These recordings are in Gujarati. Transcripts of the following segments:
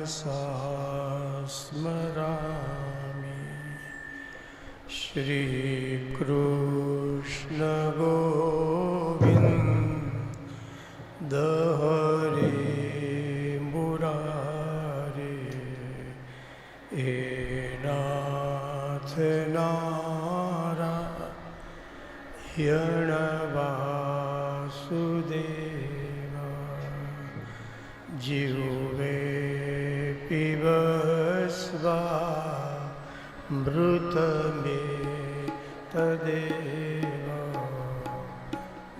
मनसा स्मरामि श्रीकृष्ण गोविन्द हरे मुरारे हे नाथ नारायण वासुदेव जीवे पिबस्वा मृतमे तदेव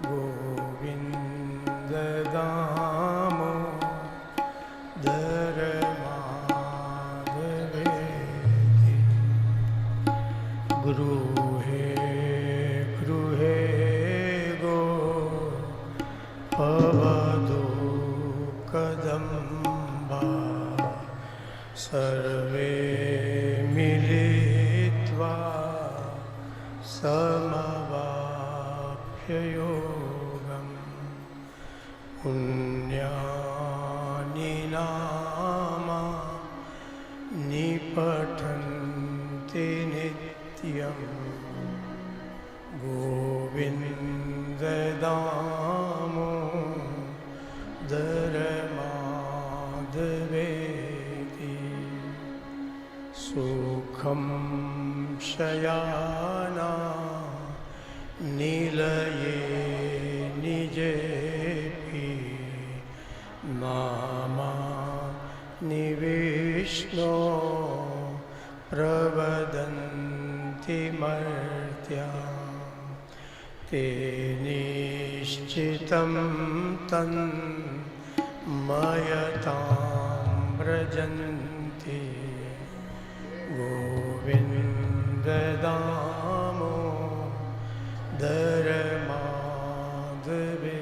गोविन्द दामोदर माधवेति गृहे गृहे गो पवदो कदम्बा सर्वे मिलित्वा समवाप्ययोगम् पुण्यानि नामानि पठन्ति नित्यं गोविन्द दामोदर माधवेति सुखं शयाना निलये निजेपि मामा निविष्णो प्रवदन्ति मर्त्या ते निश्चितं तन्मयतां व्रजन्ति गोविन्द दामोदर माधवेति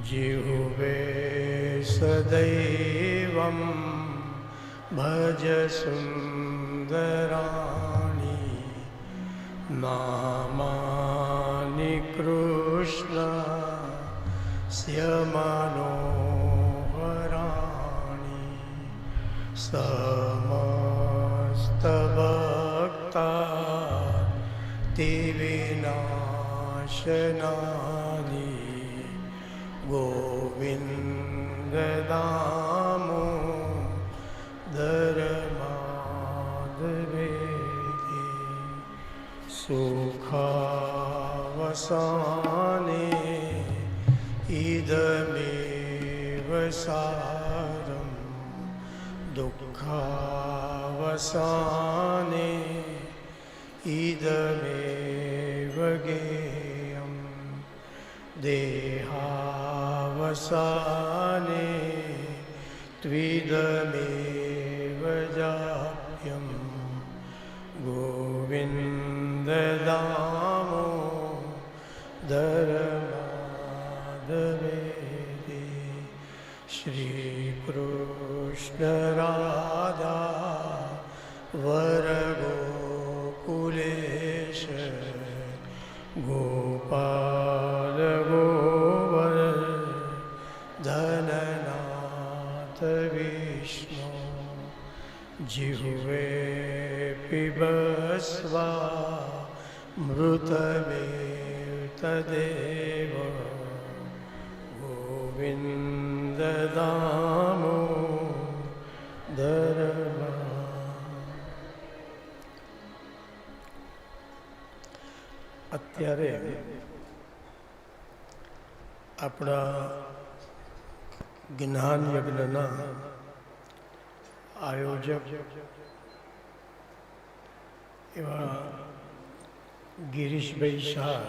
जिह्वे सदैवं भज सुन्दराणि नामानि कृष्णस्य मनोहराणि समस्तभक्तादिविनाशनानि गोविन्द दामोदर माधवेति सुखावसाने इदमेव सारं दुःखावसाने इदमेव गेयं देहावसाने त्विदमेव जाप्यं गोविन्द दामोदर माधवेति श्रीकृष्ण राधा वरगोकुलेश गोपाल गोवर्धननाथ विष्णु जिह्वे पिबस्वा मृतमे तदेव गोविन्द दामोदर અત્યારે આપણા જ્ઞાન યજ્ઞના આયોજક એવા ગિરીશભાઈ શાહ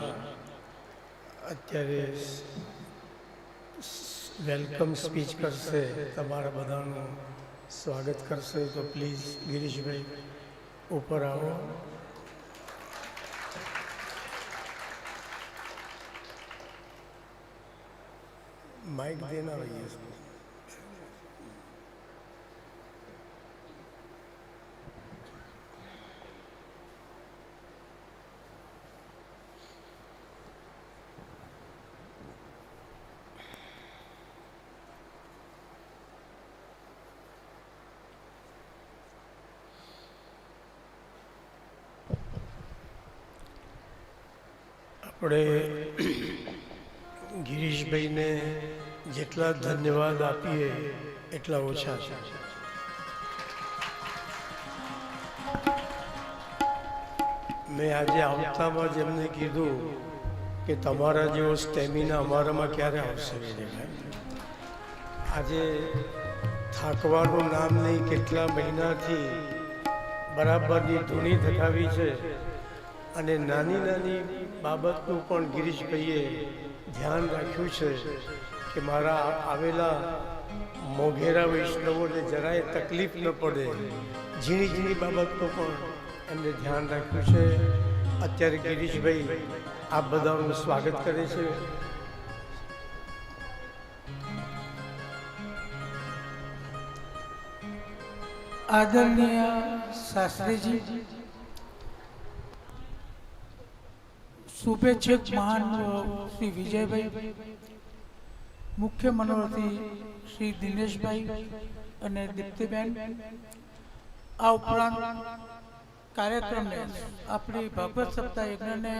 અત્યારે વેલકમ સ્પીચ કરશે, તમારા બધાનું સ્વાગત કરશે. તો પ્લીઝ ગિરીશભાઈ ઉપર આવો. माइक देना भैया इसको. આપણે ગિરીશભાઈને જેટલા ધન્યવાદ આપીએ એટલા ઓછા છે. મેં આજે આવતામાં જ એમને કીધું કે તમારા જેવો સ્ટેમિના અમારામાં ક્યારે આવશે વિજયભાઈ. આજે થાકવાનું નામ નહીં, કેટલા મહિનાથી બરાબરની ધૂણી ધકાવી છે અને નાની નાની બાબતનું પણ ગિરીશભાઈએ ધ્યાન રાખ્યું છે કે મારા આવેલા મોઘેરા વૈષ્ણવોને જરાય તકલીફ ન પડે. ઝીણી ઝીણી બાબતનું પણ એમને ધ્યાન રાખ્યું છે. અત્યારે ગિરીશભાઈ આપ બધાનું સ્વાગત કરે છે. આદરણીય શાસ્ત્રીજી, શુભેચ્છક મહાન શ્રી વિજયભાઈ, મુખ્ય મનોરથી શ્રી દિનેશભાઈ અને દીપ્તિબેન, આ ઉપરાંત કાર્યક્રમને આપણી ભાગવત સપ્તાહ યજ્ઞને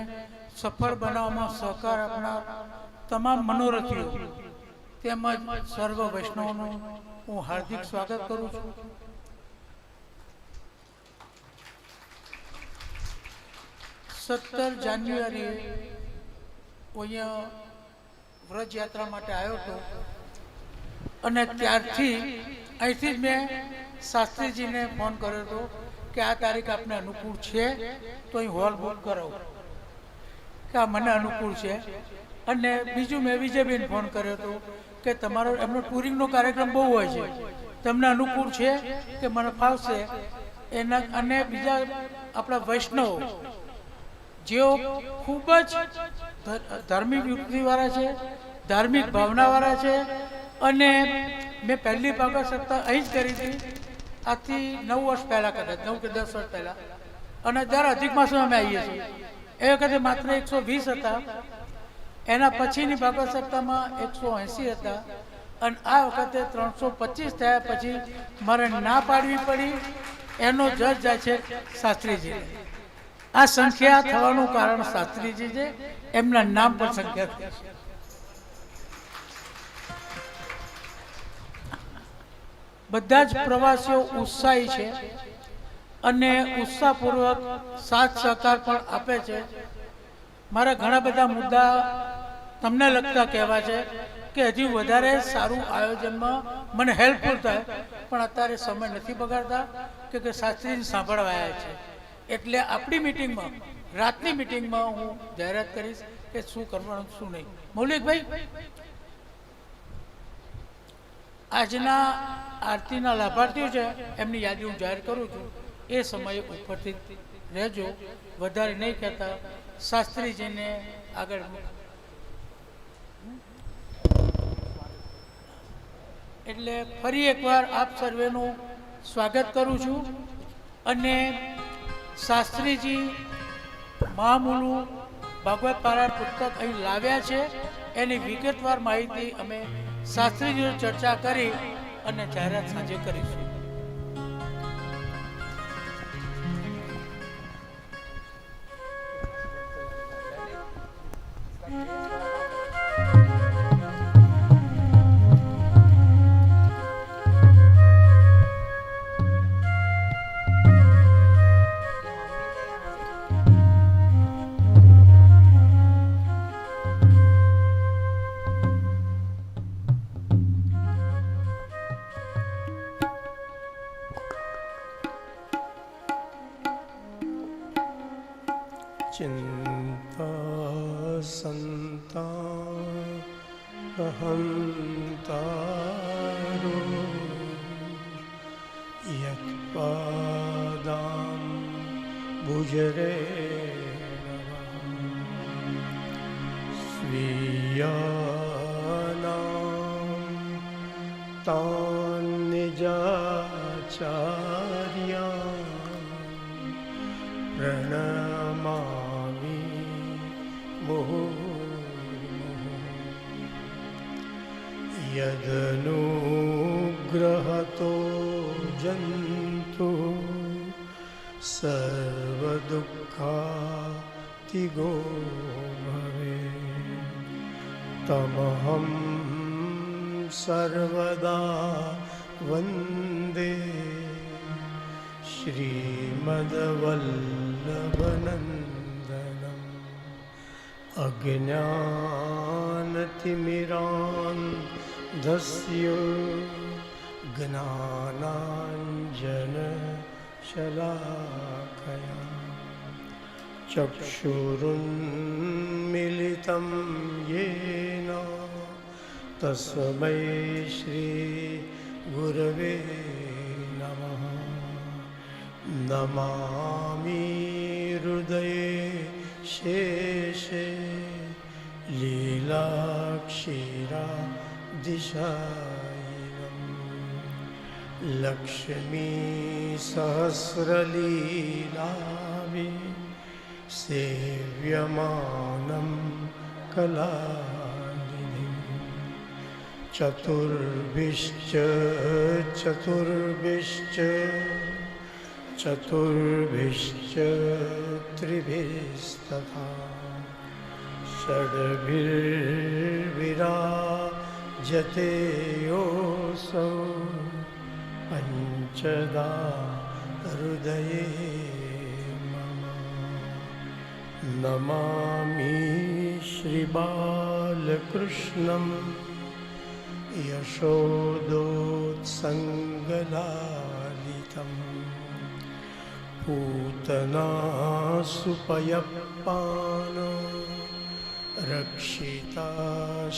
સફળ બનાવવામાં સહકાર આપનાર તમામ મનોરથીઓ તેમજ સર્વ વૈષ્ણવોનું હું હાર્દિક સ્વાગત કરું છું. 17 જાન્યુઆરીએ અહીંયા વ્રજયાત્રા માટે આવ્યો હતો અને ત્યારથી અહીંથી જ મેં શાસ્ત્રીજીને ફોન કર્યો હતો કે આ તારીખ આપને અનુકૂળ છે તો અહીં હોલ બુક કરાવો, કે આ મને અનુકૂળ છે. અને બીજું મેં વિજયબેન ફોન કર્યો હતો કે તમારો એમનો ટુરિંગનો કાર્યક્રમ બહુ હોય છે, તમને અનુકૂળ છે કે મને ફાવશે એના. અને બીજા આપણા વૈષ્ણવ જેઓ ખૂબ જ ધાર્મિક યુક્તિવાળા છે, ધાર્મિક ભાવનાવાળા છે. અને મેં પહેલી ભાગવત સપ્તાહ અહીં જ કરી હતી, આજથી 9 વર્ષ પહેલાં, કદાચ 9 કે 10 વર્ષ પહેલાં. અને દર અધિક માસમાં અમે આવીએ છીએ. એ વખતે માત્ર 120 હતા, એના પછીની ભાગવત સપ્તાહમાં 180 હતા, અને આ વખતે 325 થયા પછી મારે ના પાડવી પડી. એનો જજ જાય છે શાસ્ત્રીજી. આ સંખ્યા થવાનું કારણ શાસ્ત્રીજી છે, એમના નામ પર સંખ્યા થઈ છે. બધા જ પ્રવાસીઓ ઉત્સાહી છે અને ઉત્સાહપૂર્વક સાથ સહકાર પણ આપે છે. મારા ઘણા બધા મુદ્દા તમને લગતા કહેવા છે કે હજી વધારે સારું આયોજનમાં મને હેલ્પફુલ થાય, પણ અત્યારે સમય નથી બગાડતા કે શાસ્ત્રીજી સાંભળવા આવ્યા છે. એટલે આપણી મિટિંગમાં, રાતની મિટિંગમાં હું જાહેરાત કરીશ કે શું કરવાનું શું નહીં. મૌલિકભાઈ, આજના આરતીના લાભાર્થીઓ છે એમની યાદી હું જાહેર કરું છું, એ સમયે ઉપરથી રહેજો, વધારે નહીં કહેતા. શાસ્ત્રીજીને આગળ એટલે ફરી એકવાર આપ સર્વેનું સ્વાગત કરું છું. અને શાસ્ત્રીજી મહામૂલું ભાગવત પારાયણ પુસ્તક અહીં લાવ્યા છે, એની વિગતવાર માહિતી અમે શાસ્ત્રીજીઓ ચર્ચા કરી અને જાહેરાત સાંજે કરીશું. चिंता संता अहंतारो यत्पादां भुजरे स्वीयानां तान् निजाचार्यान् प्रणमामि यदनुग्रहतो जन्तु सर्वदुःखातिगो भवेत्. तमहं सर्वदा वन्दे श्रीमद्वल्लभनन्दनम् अज्ञानतिमिरान्धस्य ज्ञानाञ्जनशलाकया चक्षुरुन्मिलितं येन तस्मै श्रीगुरवे नमः। नमामि हृदये शेषे लीलाक्षीरादिशायिनम् लक्ष्मीसहस्रलीलाभि सेव्यमानं कलानिधिं चतुर्भिश्च त्रिभिस्तथा षड्भिर्विराजते योऽसौ पञ्चदा हृदये मम। नमामि श्रीबालकृष्णं यशोदोत्सङ्गलालितम् पूतनासुपयप्पान रक्षिता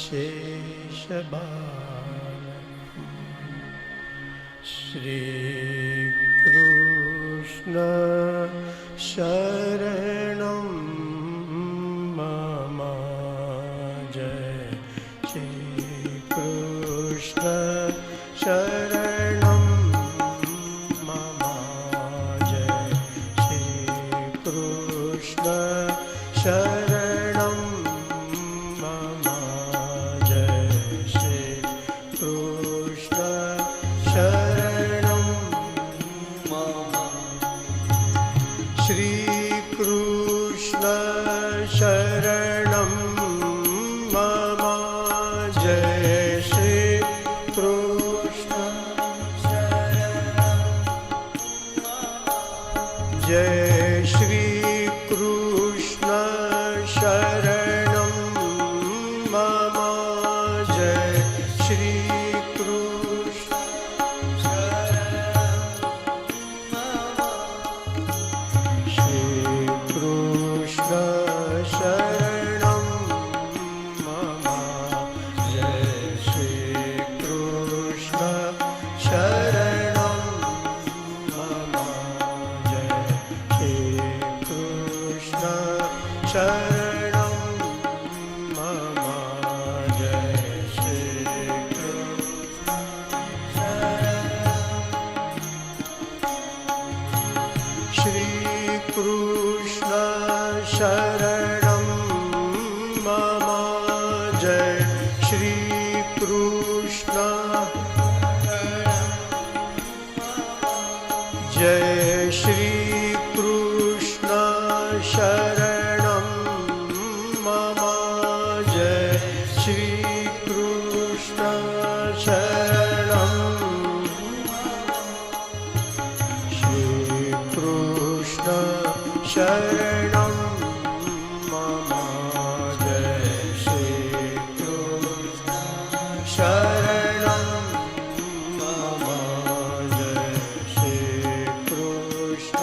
शेषबालम्। श्रीकृष्ण शरणं मम जय श्रीकृष्ण शरणं मम जय श्रीकृष्ण शरणं मम जय श्रीकृष्ण शरणं मम। श्रीकृष्ण शरणं मम जय श्रीकृष्ण जय श्रीकृष्ण शरणं मम जय श्रीकृष्ण श्रीकृष्ण शरणं मम जय श्रीकृष्ण शरणं मम जय श्रीकृष्ण शरणं मम जय श्रीकृष्ण शरणं मम जय श्रीकृष्ण जय श्रीकृष्ण शरणं मम जय श्रीकृष्ण शरणं श्रीकृष्ण शरणं मम जय श्रीकृष्ण शरणं मम जय श्रीकृष्ण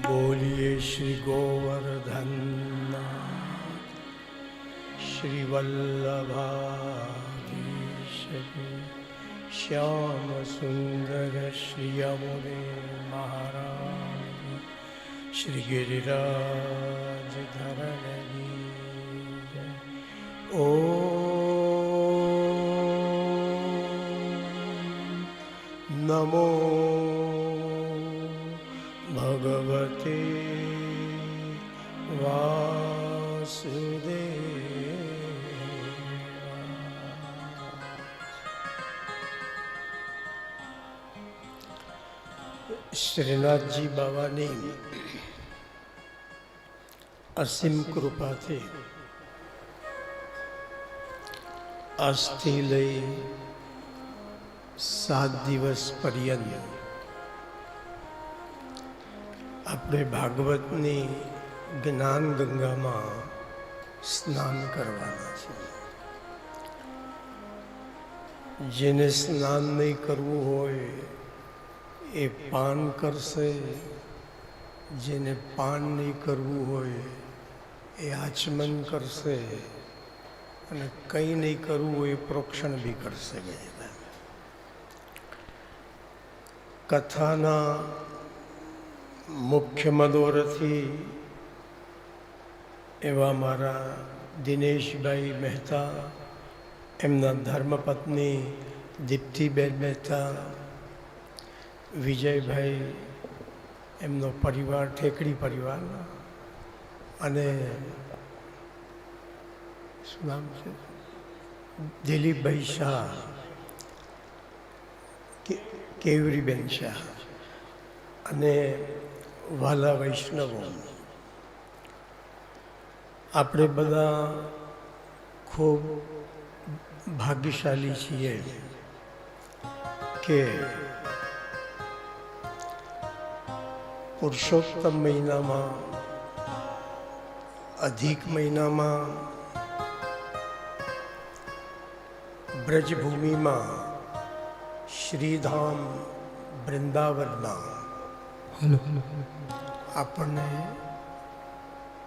बोलिए श्री गोवर्धन श्री वल्लभाधीश श्याम सुंदर श्री अमुरे महाराज श्री गिरिराज धरण ओ नमो भगवते વાસુદેવ। શ્રીનાથજી બાવાની અસીમ કૃપાથી આજથી લઈ 7 દિવસ પર્યંત આપણે ભાગવતની જ્ઞાન ગંગામાં સ્નાન કરવાના છે। જેને સ્નાન નહીં કરવું હોય એ પાન કરશે, જેને પાન નહીં કરવું હોય એ આચમન કરશે, અને કંઈ નહીં કરવું હોય એ પ્રોક્ષણ બી કરશે। કથાના મુખ્ય મનોરથી એવા મારા દિનેશભાઈ મહેતા, એમના ધર્મપત્ની દીપ્તિબેન મહેતા, વિજયભાઈ, એમનો પરિવાર ઠેકડી પરિવાર, અને શું નામ છે દિલીપભાઈ શાહ, કેવરીબેન શાહ, અને વાલા વૈષ્ણવો, આપણે બધા ખૂબ ભાગ્યશાળી છીએ કે પુરુષોત્તમ મહિનામાં, અધિક મહિનામાં, બ્રજભૂમિમાં, શ્રીધામ વૃંદાવનમાં આપણને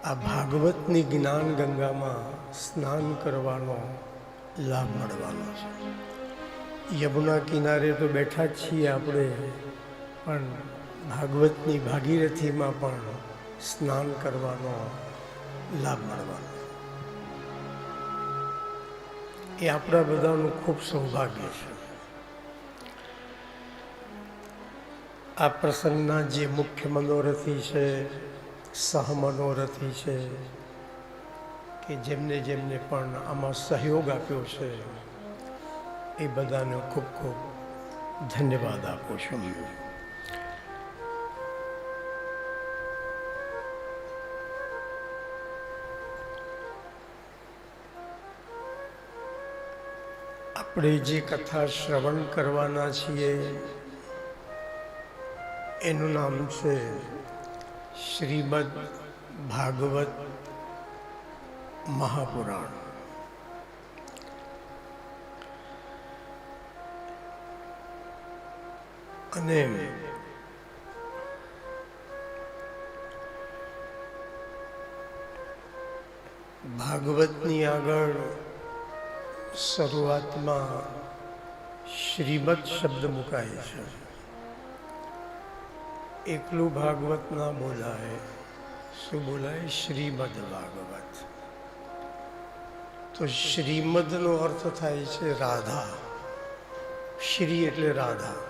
આ ભાગવતની જ્ઞાન ગંગામાં સ્નાન કરવાનો લાભ મળવાનો છે। યમુના કિનારે તો બેઠા જ છીએ આપણે, પણ ભાગવતની ભાગીરથીમાં પણ સ્નાન કરવાનો લાભ મળવાનો એ આપણા બધાનું ખૂબ સૌભાગ્ય છે। આ પ્રસંગના જે મુખ્ય મનોરથી છે, સહમનોરથી છે, કે જેમને જેમને પણ આમાં સહયોગ આપ્યો છે, એ બધાને ખૂબ ખૂબ ધન્યવાદ આપું છું। આપણે જે કથા શ્રવણ કરવાના છીએ એનું નામ છે શ્રીમદ ભાગવત મહાપુરાણ। અને ભાગવતની આગળ શરૂઆતમાં શ્રીમદ શબ્દ મુકાય છે। એકલું ભાગવત ના બોલાય, શું બોલાય? શ્રીમદ ભાગવત। તો શ્રીમદનો અર્થ થાય છે રાધા। શ્રી એટલે રાધા।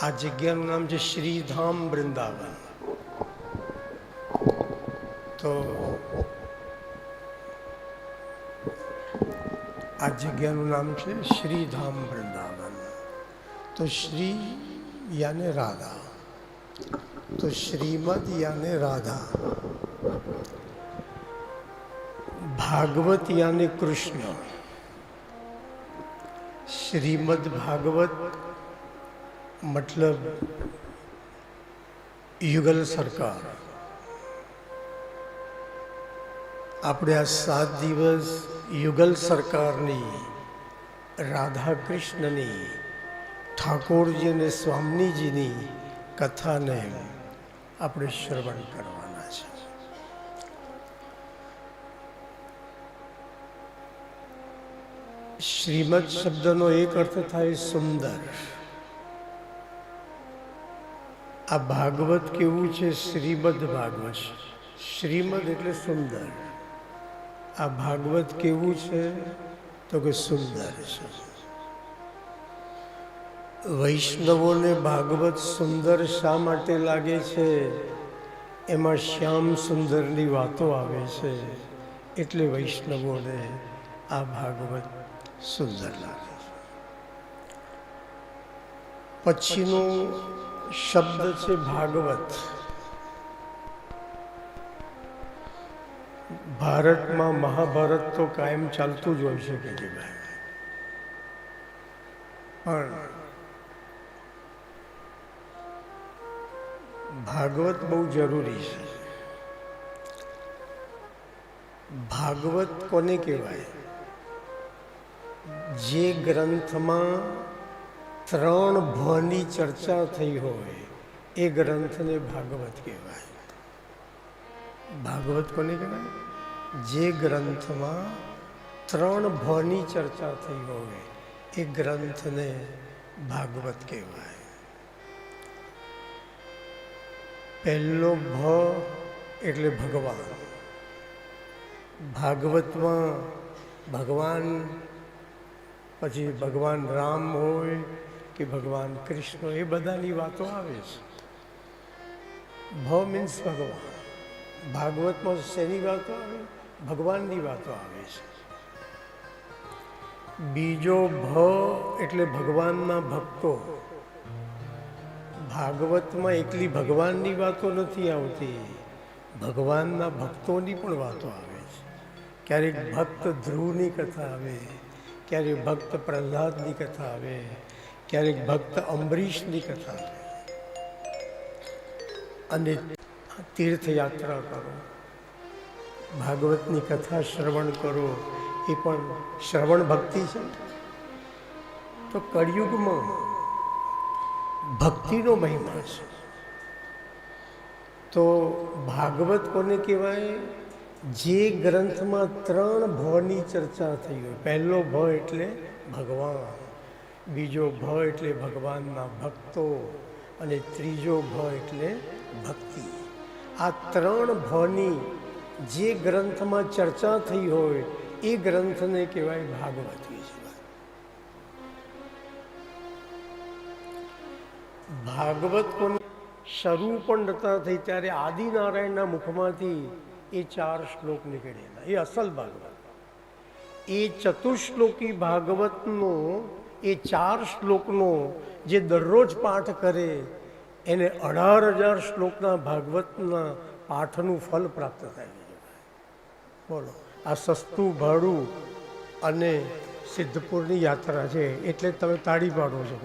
આ જગ્યાનું નામ છે શ્રીધામ વૃંદાવન। તો આ જગ્યાનું નામ છે શ્રીધામ વૃંદાવન। તો શ્રી યાને રાધા, તો શ્રીમદ યાને રાધા, ભાગવત યાને કૃષ્ણ। શ્રીમદ ભાગવત મતલબ યુગલ સરકાર। આપણે આ 7 દિવસ યુગલ સરકારની, રાધા કૃષ્ણની, ઠાકોરજી અને સ્વામીજીની કથાને આપણે શ્રવણ કરવાના છે. શ્રીમદ શબ્દનો એક અર્થ થાય સુંદર. આ ભાગવત કેવું છે? શ્રીમદ ભાગવત. શ્રીમદ એટલે સુંદર. આ ભાગવત કેવું છે? તો કે સુંદર છે. વૈષ્ણવોને ભાગવત સુંદર શા માટે લાગે છે? એમાં શ્યામ સુંદરની વાતો આવે છે એટલે વૈષ્ણવોને આ ભાગવત સુંદર લાગે છે. પછીનો શબ્દ છે ભાગવત. ભારતમાં મહાભારત તો કાયમ ચાલતું જ હોય છે કે ભાઈ, પણ ભાગવત બહુ જરૂરી છે. ભાગવત કોને કહેવાય? જે ગ્રંથમાં 3 ભની ચર્ચા થઈ હોય એ ગ્રંથને ભાગવત કહેવાય. ભાગવત કોને કહેવાય? જે ગ્રંથમાં 3 ભની ચર્ચા થઈ હોય એ ગ્રંથને ભાગવત કહેવાય. પહેલો ભ એટલે ભગવાન. ભાગવતમાં ભગવાન, પછી ભગવાન રામ હોય કે ભગવાન કૃષ્ણ, એ બધાની વાતો આવે છે. ભ મીન્સ ભગવાન. ભાગવતમાં શેની વાતો આવે? ભગવાનની વાતો આવે છે. બીજો ભ એટલે ભગવાનના ભક્તો. ભાગવતમાં એકલી ભગવાનની વાતો નથી આવતી, ભગવાનના ભક્તોની પણ વાતો આવે છે. ક્યારેક ભક્ત ધ્રુવની કથા આવે, ક્યારેક ભક્ત પ્રહલાદની કથા આવે, ક્યારેક ભક્ત અંબરીશની કથા આવે. અને તીર્થયાત્રા કરો, ભાગવતની કથા શ્રવણ કરો, એ પણ શ્રવણ ભક્તિ છે. તો કળિયુગમાં ભક્તિનો મહિમા છે. તો ભાગવત કોને કહેવાય? જે ગ્રંથમાં 3 ભની ચર્ચા થઈ હોય. પહેલો ભ એટલે ભગવાન, બીજો ભ એટલે ભગવાનના ભક્તો, અને ત્રીજો ભ એટલે ભક્તિ. આ 3 ભની જે ગ્રંથમાં ચર્ચા થઈ હોય એ ગ્રંથને કહેવાય ભાગવત. ભાગવત કોને શરૂ પણ નતા થઈ ત્યારે આદિનારાયણના મુખમાંથી એ 4 શ્લોક નીકળેલા. એ અસલ ભાગવત. એ ચતુશ્લોકી ભાગવતનો એ 4 શ્લોકનો જે દરરોજ પાઠ કરે એને 18,000 શ્લોકના ભાગવતના પાઠનું ફલ પ્રાપ્ત થાય. બોલો, આ સસ્તું ભાડું અને સિદ્ધપુરની યાત્રા છે એટલે તમે તાળી પાડો છો.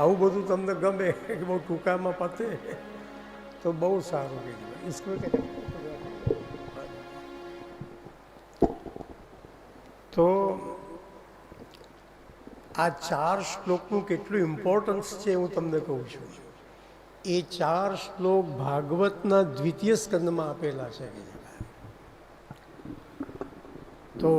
આવું બધું તમને ગમે કે બહુ ટૂંકામાં પતે તો બહુ સારું કહેવાય. તો આ 4 શ્લોકનું કેટલું ઇમ્પોર્ટન્સ છે હું તમને કહું છું. એ 4 શ્લોક ભાગવતના દ્વિતીય સ્કંદમાં આપેલા છે. તો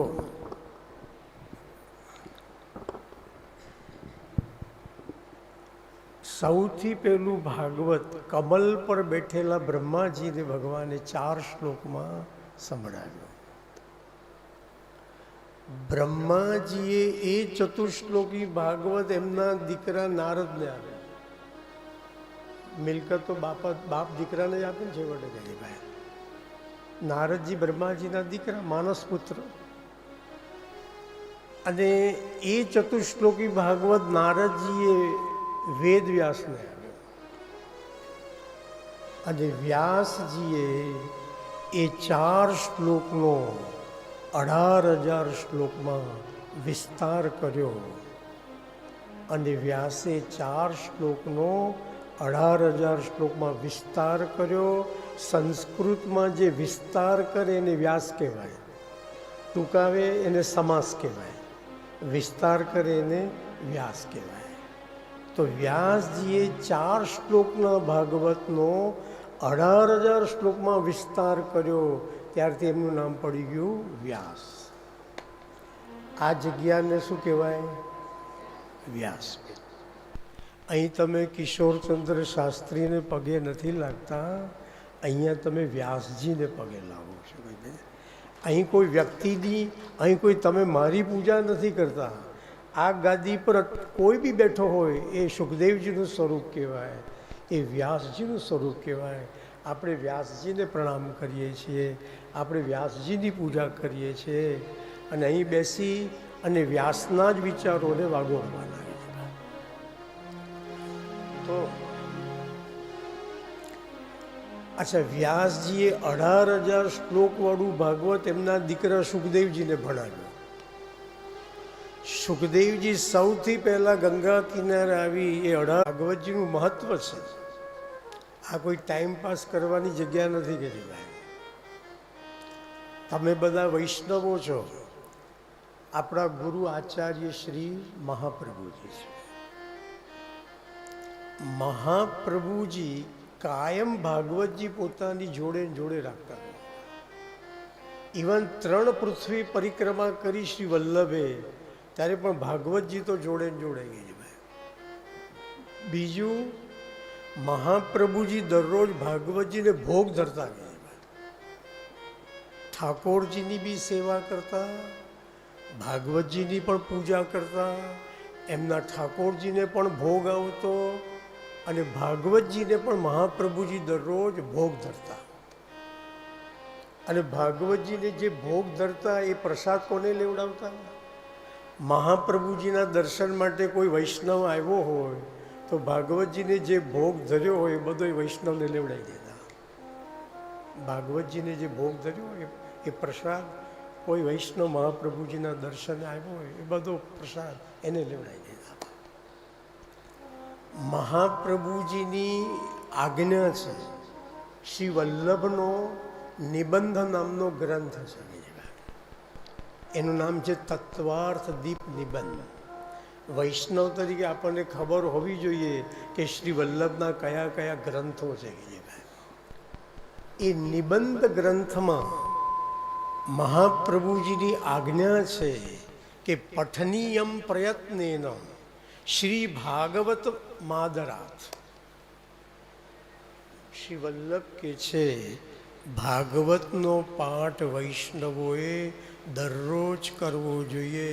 સૌથી પહેલું ભાગવત કમલ પર બેઠેલા બ્રહ્માજીને ભગવાને 4 શ્લોકમાં સંભળાવ્યો. બ્રહ્માજીએ એ ચતુશ્લોકી ભાગવત એમના દીકરા નારદને આપે. મિલકત તો બાપ દીકરાને જ આપે ને છેવટે કહી ભાઈ. નારદજી બ્રહ્માજીના દીકરા, માનસ પુત્ર. અને એ ચતુશ્લોકી ભાગવત નારદજીએ વેદ વ્યાસને આપ્યો. અને વ્યાસજીએ એ 4 શ્લોકનો 18,000 શ્લોકમાં વિસ્તાર કર્યો. અને વ્યાસે 4 શ્લોકનો 18,000 શ્લોકમાં વિસ્તાર કર્યો. સંસ્કૃતમાં જે વિસ્તાર કરે એને વ્યાસ કહેવાય, ટૂંકાવે એને સમાસ કહેવાય, વિસ્તાર કરે એને વ્યાસ કહેવાય. તો વ્યાસજીએ 4 શ્લોકના ભાગવતનો 18,000 શ્લોકમાં વિસ્તાર કર્યો, ત્યારથી એમનું નામ પડી ગયું વ્યાસ. આ જગ્યાને શું કહેવાય? વ્યાસપીઠ. અહીં તમે કિશોરચંદ્ર શાસ્ત્રીને પગે નથી લાગતા, અહીંયા તમે વ્યાસજીને પગે લાવો છો. અહીં કોઈ વ્યક્તિની, અહીં કોઈ તમે મારી પૂજા નથી કરતા. આ ગાદી પર કોઈ બી બેઠો હોય એ સુખદેવજીનું સ્વરૂપ કહેવાય, એ વ્યાસજીનું સ્વરૂપ કહેવાય. આપણે વ્યાસજીને પ્રણામ કરીએ છીએ, આપણે વ્યાસજીની પૂજા કરીએ છીએ અને અહીં બેસી અને વ્યાસના જ વિચારોને વાગોળવાના. તો અચ્છા, વ્યાસજીએ 18,000 શ્લોકવાળું ભાગવત એમના દીકરા સુખદેવજીને ભણાવ્યું. સુખદેવજી સૌથી પહેલાં ગંગા કિનારે આવી. એ ભાગવતજીનું મહત્વ છે. આ કોઈ ટાઈમ પાસ કરવાની જગ્યા નથી કે ભાઈ. તમે બધા વૈષ્ણવો છો. આપણા ગુરુ આચાર્ય શ્રી મહાપ્રભુજી છે. મહાપ્રભુજી કાયમ ભાગવતજી પોતાની જોડે જોડે રાખતા હતા. ઇવન 3 પૃથ્વી પરિક્રમા કરી શ્રી વલ્લભે, ત્યારે પણ ભાગવતજી તો જોડે જોડે ગઈ છે ભાઈ. બીજું, મહાપ્રભુજી દરરોજ ભાગવતજીને ભોગ ધરતા ગયા ભાઈ. ઠાકોરજીની બી સેવા કરતા, ભાગવતજીની પણ પૂજા કરતા, એમના ઠાકોરજીને પણ ભોગ આવતો અને ભાગવતજીને પણ મહાપ્રભુજી દરરોજ ભોગ ધરતા. અને ભાગવતજીને જે ભોગ ધરતા એ પ્રસાદ કોને લેવડાવતા? મહાપ્રભુજીના દર્શન માટે કોઈ વૈષ્ણવ આવ્યો હોય તો ભાગવતજીને જે ભોગ ધર્યો હોય એ બધો વૈષ્ણવને લેવડાવી દેતા. ભાગવતજીને જે ભોગ ધર્યો હોય એ પ્રસાદ કોઈ વૈષ્ણવ મહાપ્રભુજીના દર્શને આવ્યો હોય એ બધો પ્રસાદ એને લેવડાવી દેતા. મહાપ્રભુજીની આજ્ઞા છે. શ્રી વલ્લભનો નિબંધ નામનો ગ્રંથ છે. એનું નામ છે તત્વાર્થ દીપ નિબંધ. વૈષ્ણવ તરીકે આપણને ખબર હોવી જોઈએ કે શ્રી વલ્લભના કયા કયા ગ્રંથો છે. એ નિબંધ ગ્રંથમાં મહાપ્રભુજીની આજ્ઞા છે કે પઠનીયમ પ્રયત્નેન શ્રી ભાગવત માદરાત. શ્રી વલ્લભ કે છે ભાગવતનો પાઠ વૈષ્ણવોએ દરરોજ કરવો જોઈએ.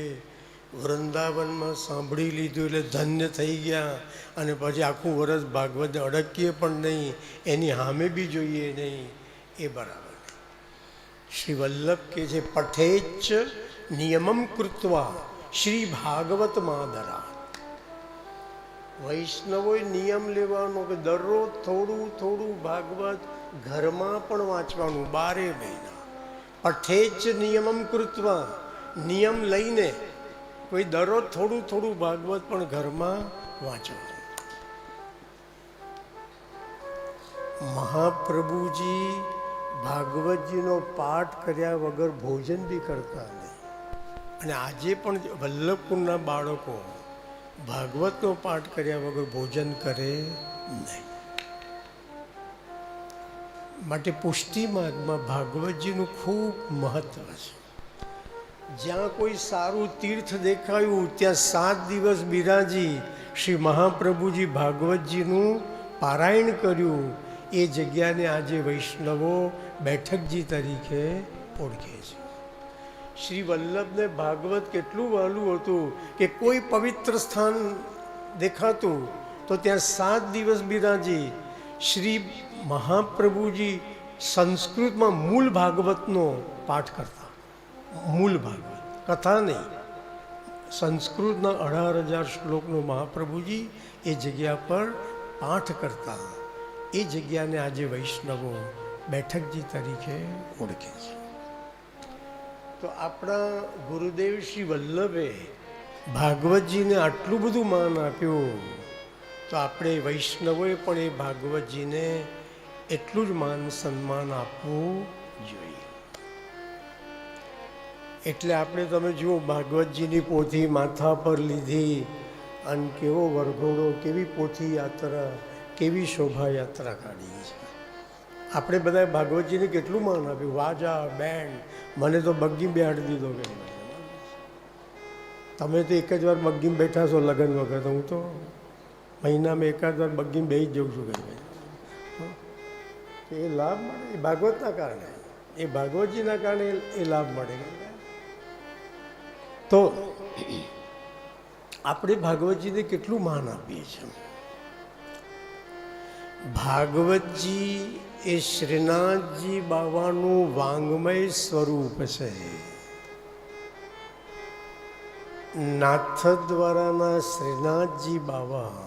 વૃંદાવનમાં સાંભળી લીધું એટલે ધન્ય થઈ ગયા અને પછી આખું વર્ષ ભાગવતને અડકીએ પણ નહીં, એની સામે બી જોઈએ નહીં, એ બરાબર. શ્રી વલ્લભ કે છે પઠેચ્ચ નિયમમ કૃત્વા શ્રી ભાગવત માદરા. વૈષ્ણવોએ નિયમ લેવાનો કે દરરોજ થોડું થોડું ભાગવત ઘરમાં પણ વાંચવાનું 12 મહિના. પઠેચ્ચ નિયમમ કૃત્વા, નિયમ લઈને કોઈ દરરોજ થોડું થોડું ભાગવત પણ ઘરમાં વાંચવાનું. મહાપ્રભુજી ભાગવતજીનો પાઠ કર્યા વગર ભોજન બી કરતા નહીં. અને આજે પણ વલ્લભપુરના બાળકો ભાગવતનો પાઠ કર્યા વગર ભોજન કરે નહીં. માટે પુષ્ટિ માર્ગમાં ભાગવતજીનું ખૂબ મહત્વ છે. જ્યાં કોઈ સારું તીર્થ દેખાયું ત્યાં 7 દિવસ બિરાજી શ્રી મહાપ્રભુજી ભાગવતજીનું પારાયણ કર્યું. એ જગ્યાને આજે વૈષ્ણવો બેઠકજી તરીકે ઓળખે છે. શ્રી વલ્લભને ભાગવત કેટલું વહાલું હતું કે કોઈ પવિત્ર સ્થાન દેખાતું તો ત્યાં 7 દિવસ બિરાજી શ્રી મહાપ્રભુજી સંસ્કૃતમાં મૂળ ભાગવતનો પાઠ કરતા. મૂળ ભાગવત, કથા નહીં. સંસ્કૃતના 18,000 શ્લોકનો મહાપ્રભુજી એ જગ્યા પર પાઠ કરતા. એ જગ્યાને આજે વૈષ્ણવો બેઠકજી તરીકે ઓળખે છે. તો આપણા ગુરુદેવ શ્રી વલ્લભે ભાગવતજીને આટલું બધું માન આપ્યું, તો આપણે વૈષ્ણવોએ પણ એ ભાગવતજીને એટલું જ માન સન્માન આપવું જોઈએ. એટલે આપણે તમે જુઓ ભાગવતજીની પોથી માથા પર લીધી અને કેવો વરઘોડો, કેવી પોથી યાત્રા, કેવી શોભાયાત્રા કાઢી છે. આપણે બધાએ ભાગવતજીને કેટલું માન આપ્યું, વાજા બેન્ડ, મને તો બગ્ગી બેહાડી દીધો કે તમે તો એક જ વાર બગ્ગીમાં બેઠા છો લગ્ન વખત, હું તો મહિનામાં એકાદ વાર બગ્ગીમાં બેસી જ જઉં છું કે એ લાભ મળે એ ભાગવતના કારણે, એ ભાગવતજીના કારણે એ લાભ મળે. તો આપણે ભાગવતજીને કેટલું માન આપીએ છીએ. ભાગવતજી એ શ્રીનાથજી બાવાનું વાંગમય સ્વરૂપ છે. નાથદ્વારાના શ્રીનાથજી બાવા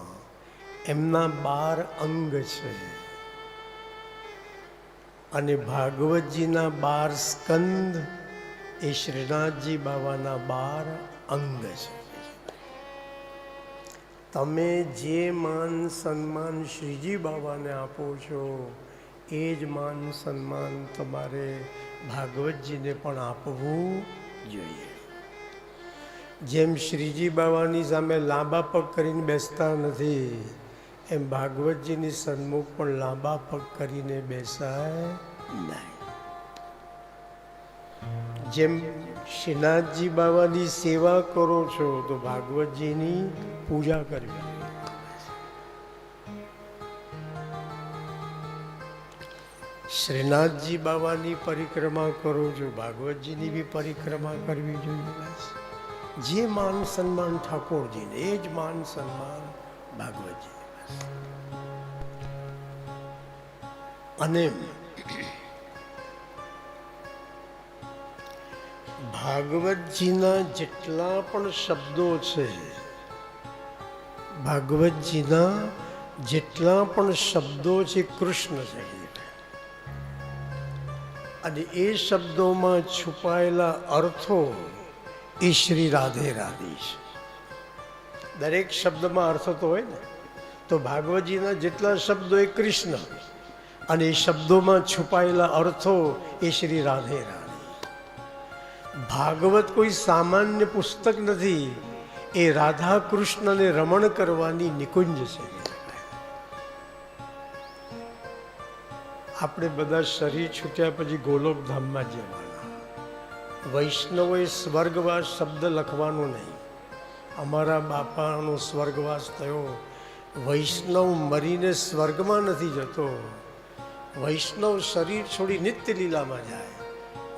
એમના 12 અંગ છે અને ભાગવતજીના 12 સ્કંદ એ શ્રીનાથજી બાવાના 12 અંગ છે. તમે જે માન સન્માન શ્રીજી બાવાને આપો છો એ જ માન સન્માન તમારે ભાગવતજીને પણ આપવું જોઈએ. જેમ શ્રીજી બાવાની સામે લાંબા પગ કરીને બેસતા નથી, એમ ભાગવતજીની સન્મુખ પણ લાંબા પગ કરીને બેસાય નહીં. જેમ શ્રીનાથજી બાવાની સેવા કરો છો તો ભાગવતજીની પૂજા કરવી. શ્રીનાથજી બાવાની પરિક્રમા કરો છો, ભાગવતજીની બી પરિક્રમા કરવી જોઈએ. જે માન સન્માન ઠાકોરજીને એ જ માન સન્માન ભાગવતજી. અને ભાગવતજીના જેટલા પણ શબ્દો છે, ભાગવતજીના જેટલા પણ શબ્દો છે કૃષ્ણ છે, અને એ શબ્દોમાં છુપાયેલા અર્થો એ શ્રી રાધે રાધે છે. દરેક શબ્દમાં અર્થ તો હોય ને, તો ભાગવતજીના જેટલા શબ્દો એ કૃષ્ણ અને એ શબ્દોમાં છુપાયેલા અર્થો એ શ્રી રાધે રાધે. ભાગવત કોઈ સામાન્ય પુસ્તક નથી, એ રાધા કૃષ્ણને રમણ કરવાની નિકુંજ છે. આપણે બધા શરીર છૂટ્યા પછી ગોલોકધામમાં જવાના. વૈષ્ણવોએ સ્વર્ગવાસ શબ્દ લખવાનો નહીં. અમારા બાપાનો સ્વર્ગવાસ થયો. વૈષ્ણવ મરીને સ્વર્ગમાં નથી જતો, વૈષ્ણવ શરીર છોડી નિત્ય લીલામાં જાય.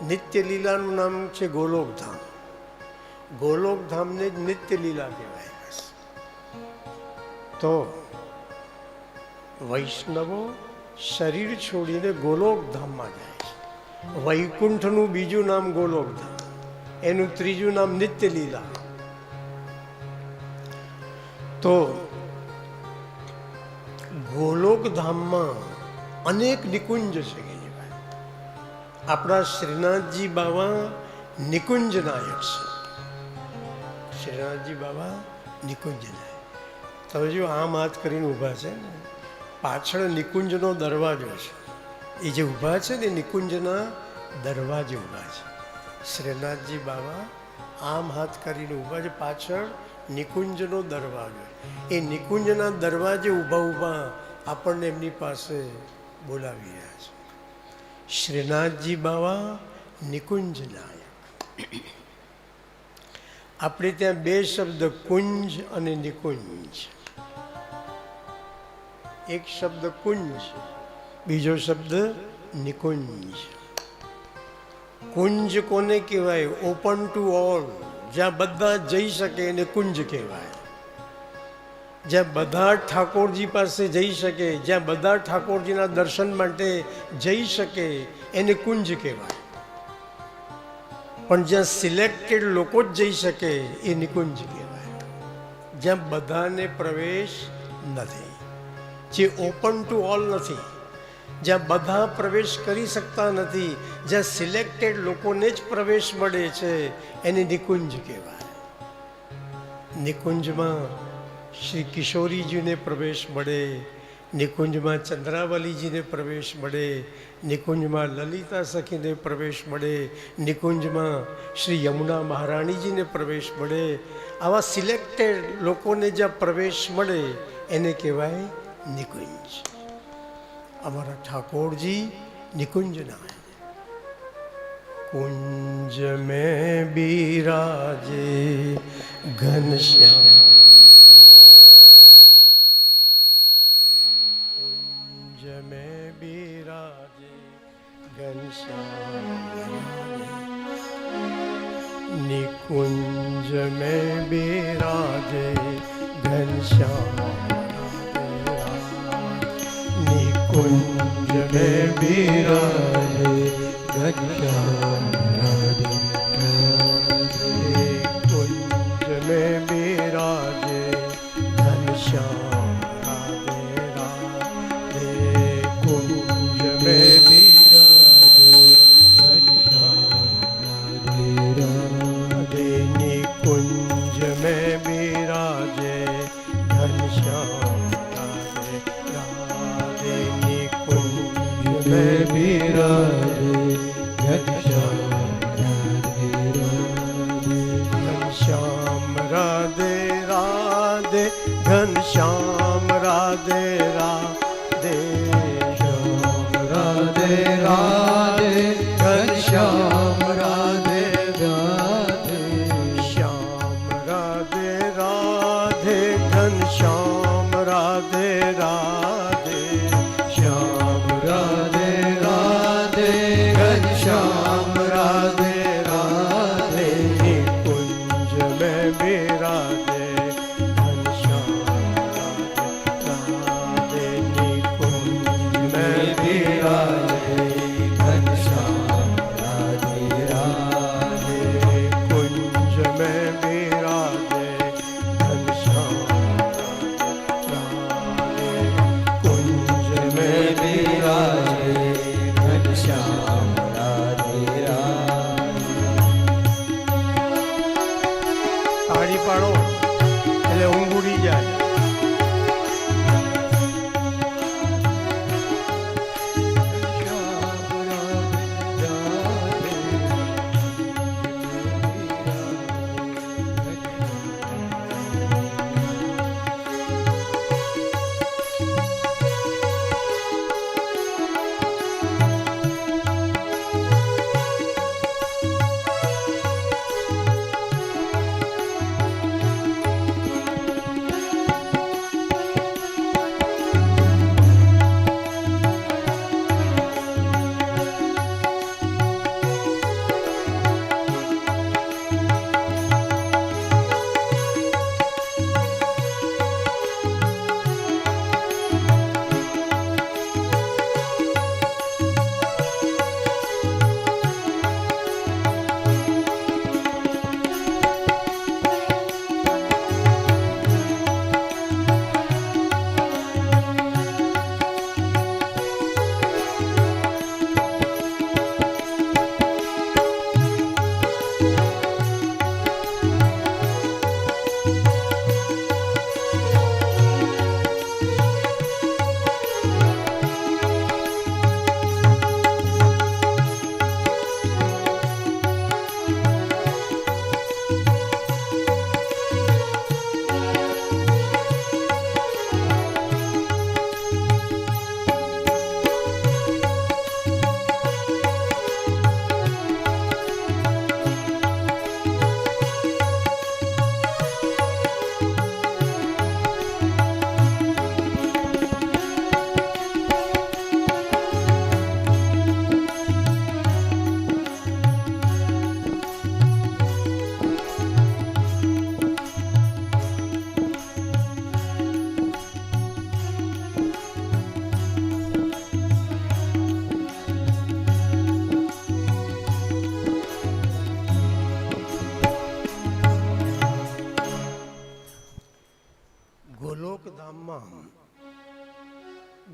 નિત્ય લીલાનું નામ છે ગોલોકધામ. ગોલોકધામને જ નિત્ય લીલા કહેવાય. તો વૈષ્ણવો શરીર છોડીને ગોલોકધામમાં જાય છે. વૈકુંઠનું બીજું નામ ગોલોકધામ, એનું ત્રીજું નામ નિત્ય લીલા. તો ગોલોકધામમાં અનેક નિકુંજ છે. આપણા શ્રીનાથજી બાવા નિકુંજ નાયક છે. શ્રીનાથજી બાવા નિકુંજ નાયક. તમે જો આમ હાથ કરીને ઊભા છે ને, પાછળ નિકુંજનો દરવાજો છે. એ જે ઊભા છે ને નિકુંજના દરવાજે ઊભા છે. શ્રીનાથજી બાવા આમ હાથ કરીને ઊભા છે, પાછળ નિકુંજનો દરવાજો. એ નિકુંજના દરવાજે ઊભા ઊભા આપણને એમની પાસે બોલાવી રહ્યા છે. શ્રીનાથજી બાવા નિકુંજ નાયક. આપણે ત્યાં 2 શબ્દ કુંજ અને નિકુંજ. એક શબ્દ કુંજ, બીજો શબ્દ નિકુંજ. કુંજ કોને કહેવાય? ઓપન ટુ ઓલ, જ્યાં બધા જઈ શકે એને કુંજ કહેવાય. જ્યાં બધા ઠાકોરજી પાસે જઈ શકે, જ્યાં બધા ઠાકોરજીના દર્શન માટે જઈ શકે એને કુંજ કહેવાય. પણ જ્યાં સિલેક્ટેડ લોકો જ જઈ શકે એ નિકુંજ કહેવાય. જ્યાં બધાને પ્રવેશ નથી, જે ઓપન ટુ ઓલ નથી, જ્યાં બધા પ્રવેશ કરી શકતા નથી, જ્યાં સિલેક્ટેડ લોકોને જ પ્રવેશ મળે છે એને નિકુંજ કહેવાય. નિકુંજમાં શ્રી કિશોરીજીને પ્રવેશ મળે, નિકુંજમાં ચંદ્રાવલીજીને પ્રવેશ મળે, નિકુંજમાં લલિતા સખીને પ્રવેશ મળે, નિકુંજમાં શ્રી યમુના મહારાણીજીને પ્રવેશ મળે. આવા સિલેક્ટેડ લોકોને જ્યાં પ્રવેશ મળે એને કહેવાય નિકુંજ. અમારા ઠાકોરજી નિકુંજના कुंज में बिराजे घनश्याम, कुंज में बिराजे घनश्याम, निकुंज में बिराजे घनश्याम, निकुंज में बिराजे घनश्याम राधे राधे, कुंज में बिराजे घनश्याम राधे राधे, कुंज में बिराजे घनश्याम राधे राधे, निकुंज में बिराजे घनश्याम राधे राधे, निकुंज में बिराजे घनश्याम राधे राधे, घनश्याम राधे राधे, श्याम राधे राधे, घनश्याम राधे राधे, श्याम राधे राधे, घनश्याम राधे राधे, श्याम राधे राधे, घनश्याम राधे राधे, निकुंज में बिराजे घनश्याम राधे राधे, निकुंज में बिराजे घनश्याम राधे राधे, कुंज में बिराजे घनश्याम राधे राधे, कुंज में बिराजे घनश्याम राधे राधे. તાળી પાડો એટલે ઊંઘ ઉડી જાય.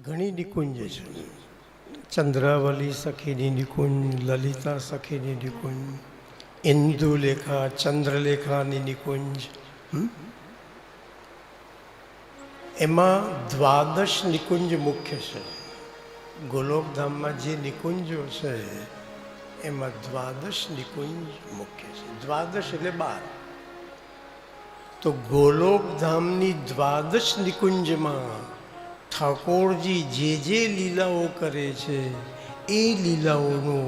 ઘણી નિકુંજ છે. ચંદ્રાવલી સખીની નિકુંજ, લલિતા સખીની નિકુંજ, ઇન્દુલેખા ચંદ્રલેખાની નિકુંજ, એમાં દ્વાદશ નિકુંજ મુખ્ય છે. ગોલોકધામમાં જે નિકુંજો છે એમાં દ્વાદશ નિકુંજ મુખ્ય છે. દ્વાદશ એટલે 12. તો ગોલોકધામની દ્વાદશ નિકુંજમાં ઠાકોરજી જે લીલાઓ કરે છે એ લીલાઓનું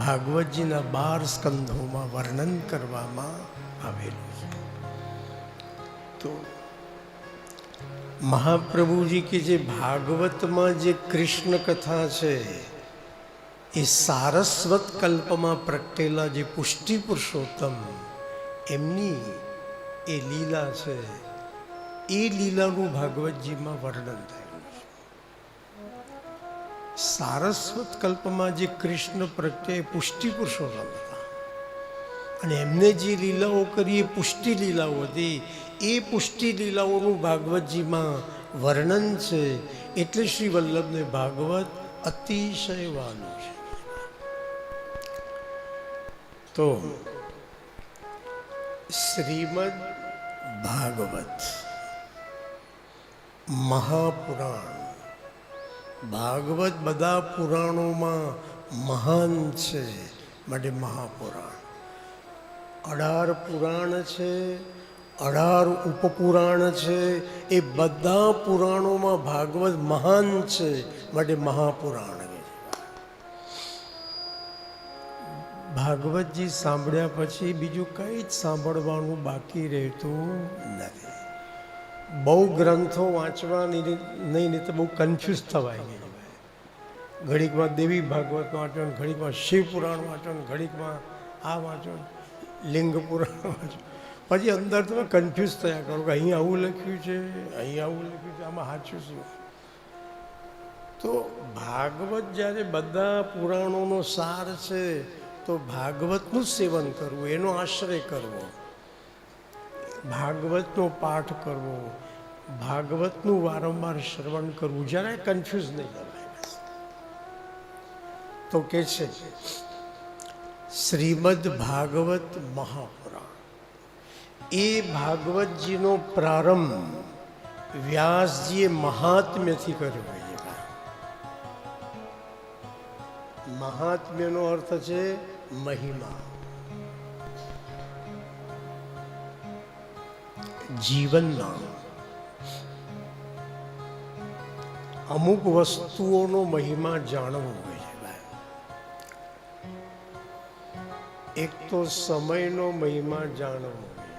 ભાગવતજીના 12 સ્કંધોમાં વર્ણન કરવામાં આવેલું છે. તો મહાપ્રભુજી કે જે ભાગવતમાં જે કૃષ્ણ કથા છે એ સારસ્વત કલ્પમાં પ્રગટેલા જે પુષ્ટિ પુરુષોત્તમ એમની એ લીલા છે, એ લીલાનું ભાગવતજીમાં વર્ણન થયું છે. સારસ્વત કલ્પમાં જે કૃષ્ણ પ્રગટે એ પુષ્ટિ પુરુષોત્તમ હતા અને એમને જે લીલાઓ કરી એ પુષ્ટિ લીલાઓ હતી. એ પુષ્ટિ લીલાઓનું ભાગવતજીમાં વર્ણન છે. એટલે શ્રી વલ્લભને ભાગવત અતિશય વાલું છે. તો શ્રીમદ ભાગવત મહાપુરાણ. ભાગવત બધા પુરાણોમાં મહાન છે માટે મહાપુરાણ. 18 પુરાણ છે, 18 ઉપપુરાણ છે. એ બધા પુરાણોમાં ભાગવત મહાન છે માટે મહાપુરાણ. ભાગવતજી સાંભળ્યા પછી બીજું કંઈ જ સાંભળવાનું બાકી રહેતું નથી. બહુ ગ્રંથો વાંચવાની નહીં તો બહુ કન્ફ્યુઝ થવાય ગઈ. ઘડીકમાં દેવી ભાગવત વાંચો, ઘડીકમાં શિવ પુરાણ વાંચો, ઘડીકમાં આ વાંચો, લિંગ પુરાણ વાંચો. પછી અંદર તમે કન્ફ્યુઝ થયા કરો કે અહીં આવું લખ્યું છે, અહીં આવું લખ્યું છે, આમાં સાચું શું? તો ભાગવત જ્યારે બધા પુરાણોનો સાર છે તો ભાગવતનું સેવન કરવું, એનો આશ્રય કરવો, ભાગવતનો પાઠ કરવો, ભાગવતનું વારંવાર શ્રવણ કરવું, જરાય કન્ફ્યુઝ નહીં થવાય. તો કે છે શ્રીમદ ભાગવત મહાપુરાણ. એ ભાગવતજીનો પ્રારંભ વ્યાસજીએ મહાત્મ્યથી કર્યો છે. મહાત્મ્યનો અર્થ છે મહિમા. જીવનમાં અમુક વસ્તુઓનો મહિમા જાણવો હોય છે. એક તો સમયનો મહિમા જાણવો હોય.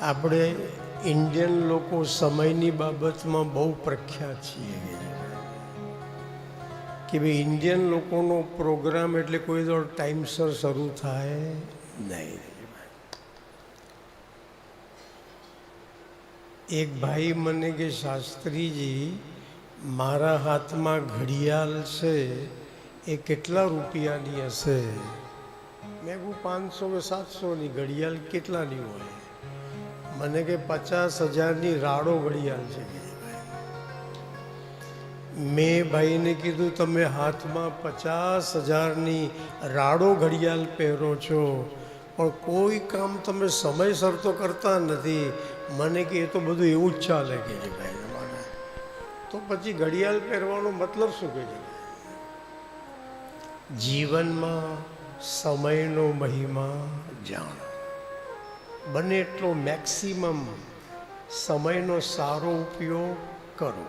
આપણે ઇન્ડિયન લોકો સમયની બાબતમાં બહુ પ્રખ્યાત છીએ કે ભાઈ ઇન્ડિયન લોકોનો પ્રોગ્રામ એટલે કોઈ દોડ ટાઈમસર શરૂ થાય નહીં. એક ભાઈ મને કે શાસ્ત્રીજી મારા હાથમાં ઘડિયાળ છે એ કેટલા રૂપિયાની હશે? મેં કહું 500 કે 700ની ઘડિયાળ કેટલાની હોય? મને કે 50,000ની રાડો ઘડિયાળ છે. મેં ભાઈને કીધું તમે હાથમાં 50,000ની રાડો ઘડિયાળ પહેરો છો પણ કોઈ કામ તમે સમયસર તો કરતા નથી. મને કે એ તો બધું એવું જ ચાલે કે છે ભાઈ તમારે. તો પછી ઘડિયાળ પહેરવાનો મતલબ શું કહે છે? જીવનમાં સમયનો મહિમા જાણો. બને એટલો મેક્સિમમ સમયનો સારો ઉપયોગ કરો.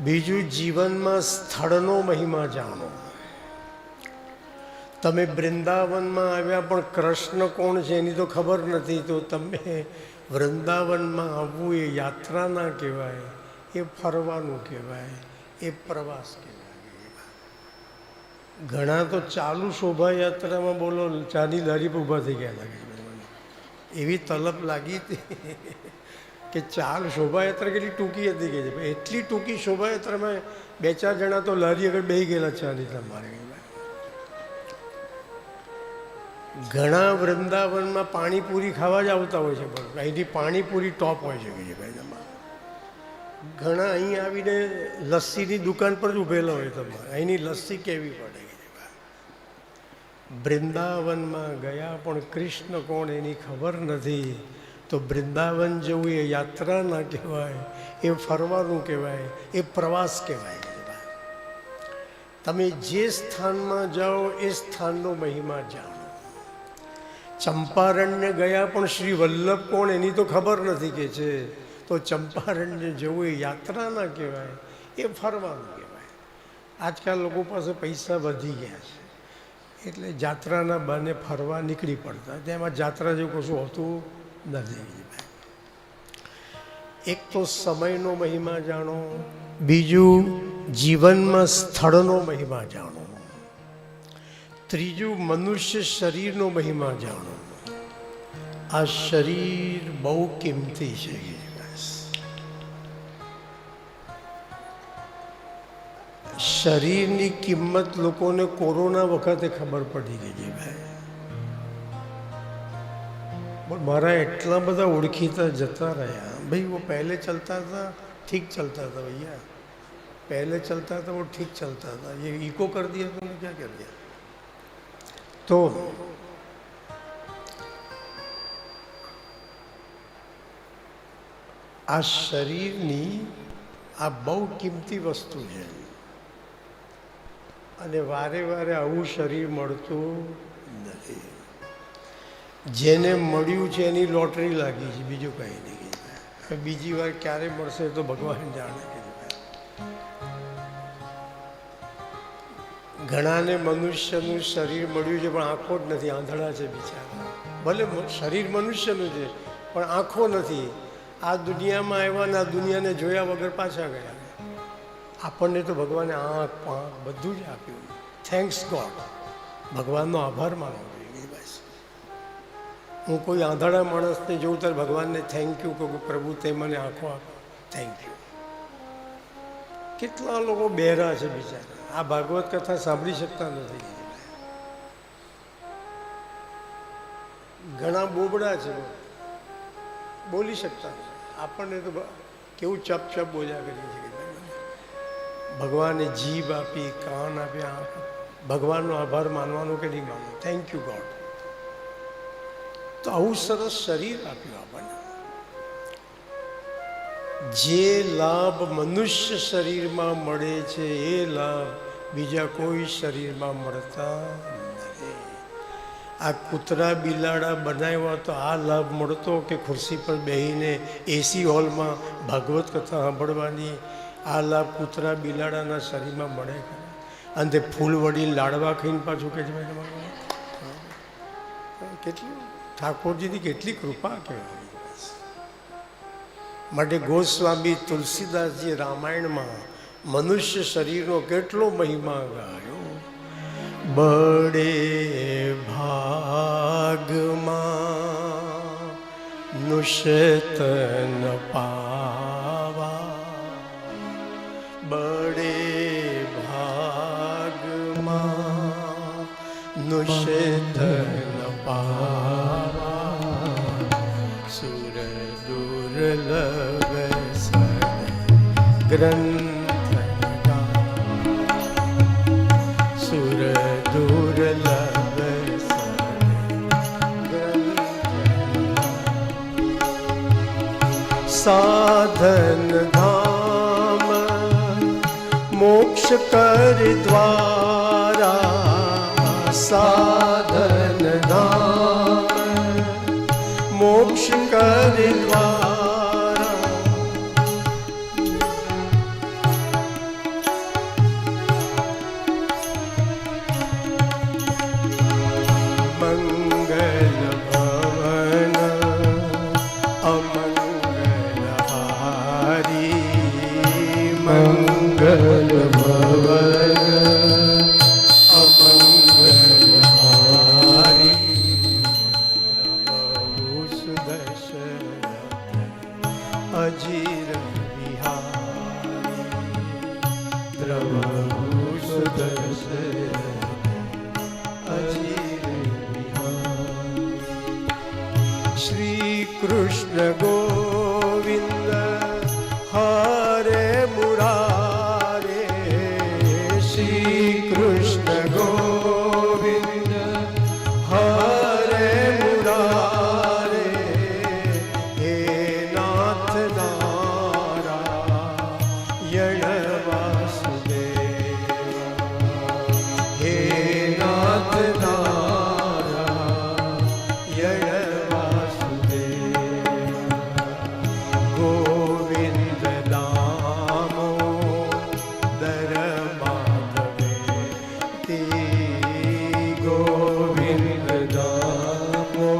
બીજું, જીવનમાં સ્થળનો મહિમા જાણો. તમે વૃંદાવનમાં આવ્યા પણ કૃષ્ણ કોણ છે એની તો ખબર નથી, તો તમે વૃંદાવનમાં આવવું એ યાત્રા ના કહેવાય, એ ફરવાનું કહેવાય, એ પ્રવાસ કહેવાય. ઘણા તો ચાલુ શોભાયાત્રામાં બોલો ચાની લારી પર ઊભા થઈ ગયા લાગે. એવી તલબ લાગી હતી કે ચાલ શોભાયાત્રા કેટલી ટૂંકી હતી કે છે. એટલી ટૂંકી શોભાયાત્રામાં 2-4 જણા તો લારી આગળ બેસી ગયેલા ચાની તમારે. ઘણા વૃંદાવનમાં પાણીપુરી ખાવા જ આવતા હોય છે, પણ અહીંથી પાણીપુરી ટોપ હોય છે કે ભાઈ તમારે. ઘણા અહીં આવીને લસ્સીની દુકાન પર જ ઊભેલા હોય તમારે. અહીંની લસ્સી કેવી પડે. વૃંદાવનમાં ગયા પણ કૃષ્ણ કોણ એની ખબર નથી, તો વૃંદાવન જવું એ યાત્રા ના કહેવાય, એ ફરવાનું કહેવાય, એ પ્રવાસ કહેવાય. તમે જે સ્થાનમાં જાઓ એ સ્થાનનો મહિમા જાણો. ચંપારણ્ય ગયા પણ શ્રી વલ્લભ કોણ એની તો ખબર નથી કે છે, તો ચંપારણ્ય જવું એ યાત્રા ના કહેવાય, એ ફરવાનું કહેવાય. આજકાલ લોકો પાસે પૈસા વધી ગયા છે એટલે જાત્રાના બહાને ફરવા નીકળી પડતા, તેમાં જાત્રા જેવું કશું હોતું નથી. એક તો સમયનો મહિમા જાણો, બીજું જીવનમાં સ્થળનો મહિમા જાણો, ત્રીજું મનુષ્ય શરીરનો મહિમા જાણો. આ શરીર બહુ કિંમતી છે. શરીરની કિંમત લોકોને કોરોના વખતે ખબર પડી ગઈ છે ભાઈ. પણ મારા એટલા બધા ઓળખીતા જતા રહ્યા ભાઈ. वो पहले चलता था ठीक चलता था भैया, पहले चलता था वो ठीक चलता था, ये इको कर दिया तुमने, क्या कर दिया? तो આ શરીરની આ બહુ કિંમતી વસ્તુ છે અને વારે વારે આવું શરીર મળતું નથી. જેને મળ્યું છે એની લોટરી લાગી છે, બીજું કંઈ નહીં. બીજી વાર ક્યારે મળશે તો ભગવાન જાણે. ઘણાને મનુષ્યનું શરીર મળ્યું છે પણ આંખો જ નથી, આંધળા છે બિચારા. ભલે શરીર મનુષ્યનું છે પણ આંખો નથી. આ દુનિયામાં આવ્યા ને આ દુનિયાને જોયા વગર પાછા ગયા. આપણને તો ભગવાને આંખ પાંખ બધું જ આપ્યું. થેન્ક્સ ગોડ, ભગવાનનો આભાર માનવો જોઈએ. બસ હું કોઈ આંધળા માણસને જોઉં ત્યારે ભગવાનને થેન્ક યુ કહું, પ્રભુ તે મને આંખો આપો, થેન્ક યુ. કેટલા લોકો બહેરા છે બિચારા, આ ભાગવત કથા સાંભળી શકતા નથી. ઘણા બોબડા છે, બોલી શકતા નથી. આપણને તો કેવું ચપ ચપ બોલ્યા કરીએ છીએ. ભગવાને જીભ આપી, કાન આપ્યા, ભગવાનનો આભાર માનવાનો કે નહીં માનવાનો? Thank you God. તો આવું સરસ શરીર આપ્યું આપણને. જે લાભ મનુષ્ય શરીરમાં મળે છે એ લાભ બીજા કોઈ શરીરમાં મળતા નથી. આ કૂતરા બિલાડા બનાવ્યા તો આ લાભ મળતો કે ખુરશી પર બેસીને એસી હોલમાં ભાગવત કથા સાંભળવાની? આ લાભ કૂતરા બિલાડાના શરીરમાં મળે ખરા? અને તે ફૂલ વળી લાડવા ખાઈને પાછું કે છે કેટલું ઠાકોરજીની કેટલી કૃપા કહેવાય. માટે ગોસ્વામી તુલસીદાસજી રામાયણમાં મનુષ્ય શરીરનો કેટલો મહિમા ગાયો. બડે ભાગમાં નુષતન પાવા, બડે ભાગમાં નુષતન પાવા, સુર દુર્લભ ગ્રંથ સુર દુર્લભ સાધન ધામ મોક્ષ કર દ્વારા, સાધન ધામ મોક્ષ કર દ્વારા, મંગલ ભવન અમંગલહારી, મંગલ ભવન અમંગલહારી, પ્રભુ સુદર્શન અજીર વિહારી, પ્રભુ સુદર્શન અજીર વિહારી. શ્રી કૃષ્ણ ગોવિંદ હરે મુરારે, શ્રી કૃષ્ણ ગોવિંદ નારાયણ વાસુદેવ હે નાથ નારાયણ વાસુદેવ ગોવિંદ દામોદર માધવે તે ગોવિંદ દામોદર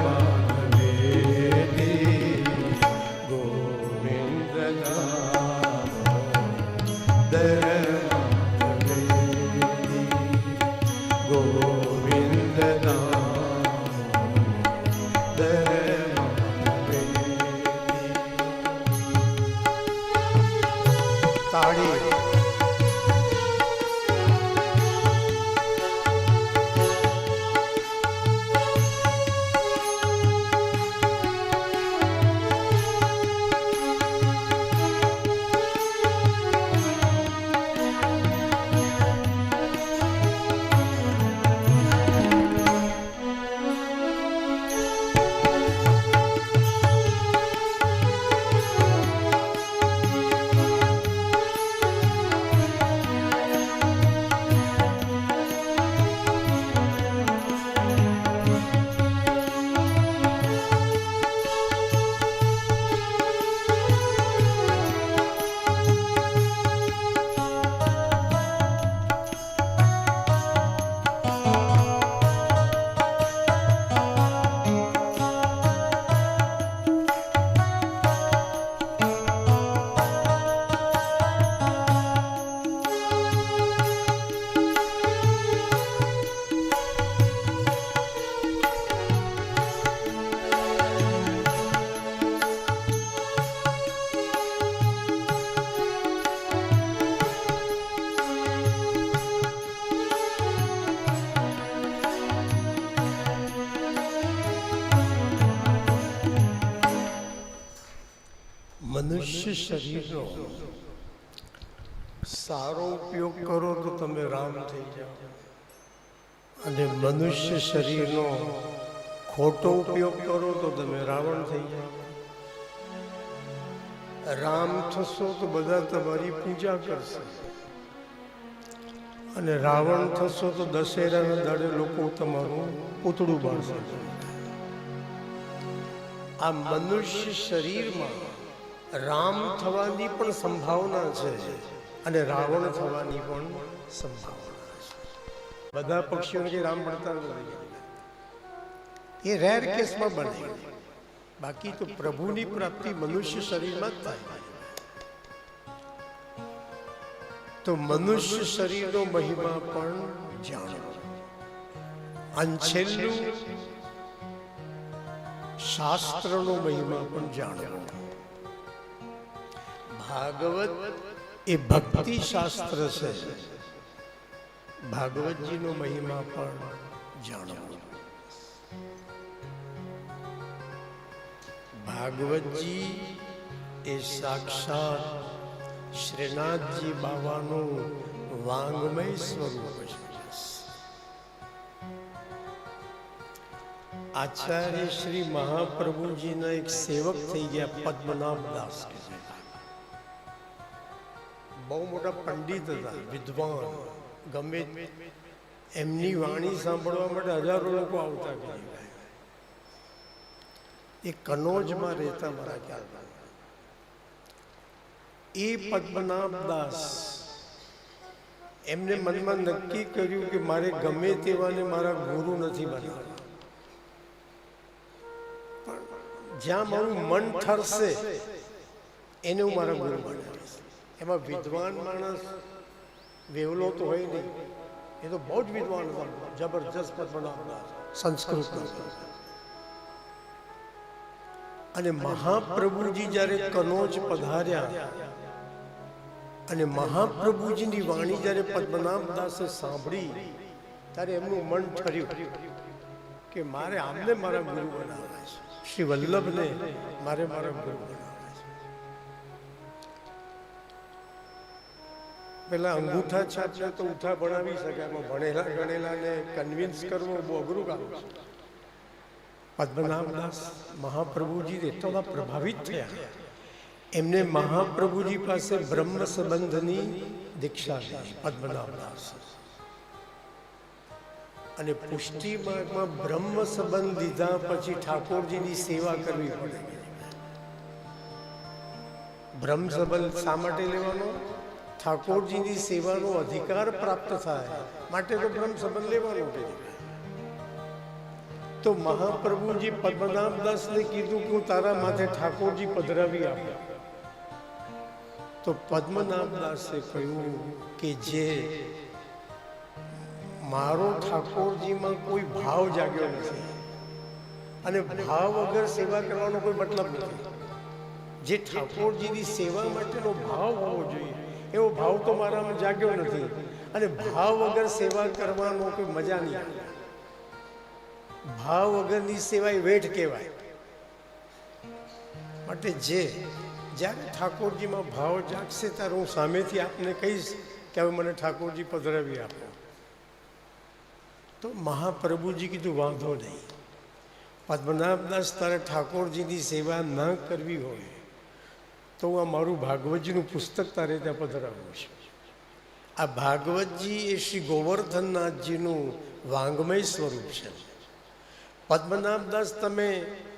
માધવે તે ગોવિંદ દામોદર માધવે તે ગોવિંદ દામોદર માધવે તાળી મનુષ્ય શરીરનો સારો ઉપયોગ કરો તો તમે રામ થઈ જાઓ અને મનુષ્ય શરીરનો ખોટો ઉપયોગ કરો તો તમે રાવણ થઈ જાઓ. રામ થશો તો બધા તમારી પૂજા કરશે અને રાવણ થશો તો દશેરાના દાડે લોકો તમારું પૂતળું બાળશે. આ મનુષ્ય શરીરમાં રામ થવાની પણ સંભાવના છે અને રાવણ થવાની પણ સંભાવના છે. બધા પક્ષીઓને કે રામ બનતા નથી, એ રેર કેસમાં બને, બાકી તો પ્રભુની પ્રાપ્તિ મનુષ્ય શરીરમાં જ થાય. તો મનુષ્ય શરીરનો મહિમા પણ જાણો. અને છેલ્લું શાસ્ત્રનો મહિમા પણ જાણો. ભાગવત એ ભક્તિ શાસ્ત્ર છે, ભાગવતજીનો મહિમા પણ જાણો. ભાગવતજી એ સાક્ષાત શ્રીનાથજી બાવાનું વાંગમય સ્વરૂપ છે. આચાર્ય શ્રી મહાપ્રભુજીના એક સેવક થઈ ગયા પદ્મનાભ દાસ કે છે. બહુ મોટા પંડિત હતા, વિદ્વાન. ગમે એમની વાણી સાંભળવા માટે હજારો લોકો આવતા ગયા. એ કનોજમાં રહેતા મારા ખ્યાલમાં. એ પદ્મનાભ દાસ એમને મનમાં નક્કી કર્યું કે મારે ગમે તેવાને મારા ગુરુ નથી બનાવવા, જ્યાં મારું મન ઠરશે એને હું મારા ગુરુ બનાવીશ. એમાં વિદ્વાન માણસ વેવલો તો હોય નહીં, એ તો બહુ જ વિદ્વાન હતા, જબરજસ્ત પદ્મનાભ દાસ સંસ્કૃત. અને મહાપ્રભુજી જ્યારે કનોજ પધાર્યા અને મહાપ્રભુજીની વાણી જ્યારે પદ્મનાભ દાસે સાંભળી ત્યારે એમનું મન ઠર્યું કે મારે આમને મારા ગુરુ બનાવવા છે, શ્રી વલ્લભને મારે મારા ગુરુ બનાવવા છે. પેલા અંગૂઠા છાપને તો ઉઠા ભણાવી શકાય, એમાં ભણેલા ગણેલાને કન્વિન્સ કરવો બહુ અઘરું કામ છે. પદ્મનાભ દાસ મહાપ્રભુજી એટલા પ્રભાવિત થયા, એમને મહાપ્રભુજી પાસે બ્રહ્મ સંબંધની દીક્ષા લીધી, પદ્મનાભદાસ. અને પુષ્ટિ માર્ગમાં બ્રહ્મ સંબંધ લીધા પછી ઠાકોરજીની સેવા કરવી પડે. બ્રહ્મ સંબંધ શા માટે લેવાનો? ઠાકોરજીની સેવાનો અધિકાર પ્રાપ્ત થાય માટે તો બ્રહ્મ સંબંધ લેવાનો છે. તો મહાપ્રભુજી પદ્મનાભદાસને કીધું કે હું તારા માથે ઠાકોરજી પધરાવી આપ્યા. તો પદ્મનાભદાસે કહ્યું કે જે મારો ઠાકોરજીમાં કોઈ ભાવ જાગ્યો નથી અને ભાવ વગર સેવા કરવાનો કોઈ મતલબ નથી. જે ઠાકોરજીની સેવા માટેનો ભાવ હોવો જોઈએ એવો ભાવ તો મારામાં જાગ્યો નથી અને ભાવ વગર સેવા કરવાનો કોઈ મજા નહીં આવે. ભાવ વગરની સેવા એ વેઠ કહેવાય. માટે જ્યારે ઠાકોરજીમાં ભાવ જાગશે ત્યારે હું સામેથી આપને કહીશ કે હવે મને ઠાકોરજી પધરાવી આપો. તો મહાપ્રભુજી કીધું વાંધો નહીં, પદ્મનાભદાસ તારે ઠાકોરજીની સેવા ન કરવી હોય તો આ મારું ભાગવતજીનું પુસ્તક તારે ત્યાં પધરાવવું છે. આ ભાગવતજી એ શ્રી ગોવર્ધનનાથજીનું વાંગમય સ્વરૂપ છે. પદ્મનાભદાસ તમે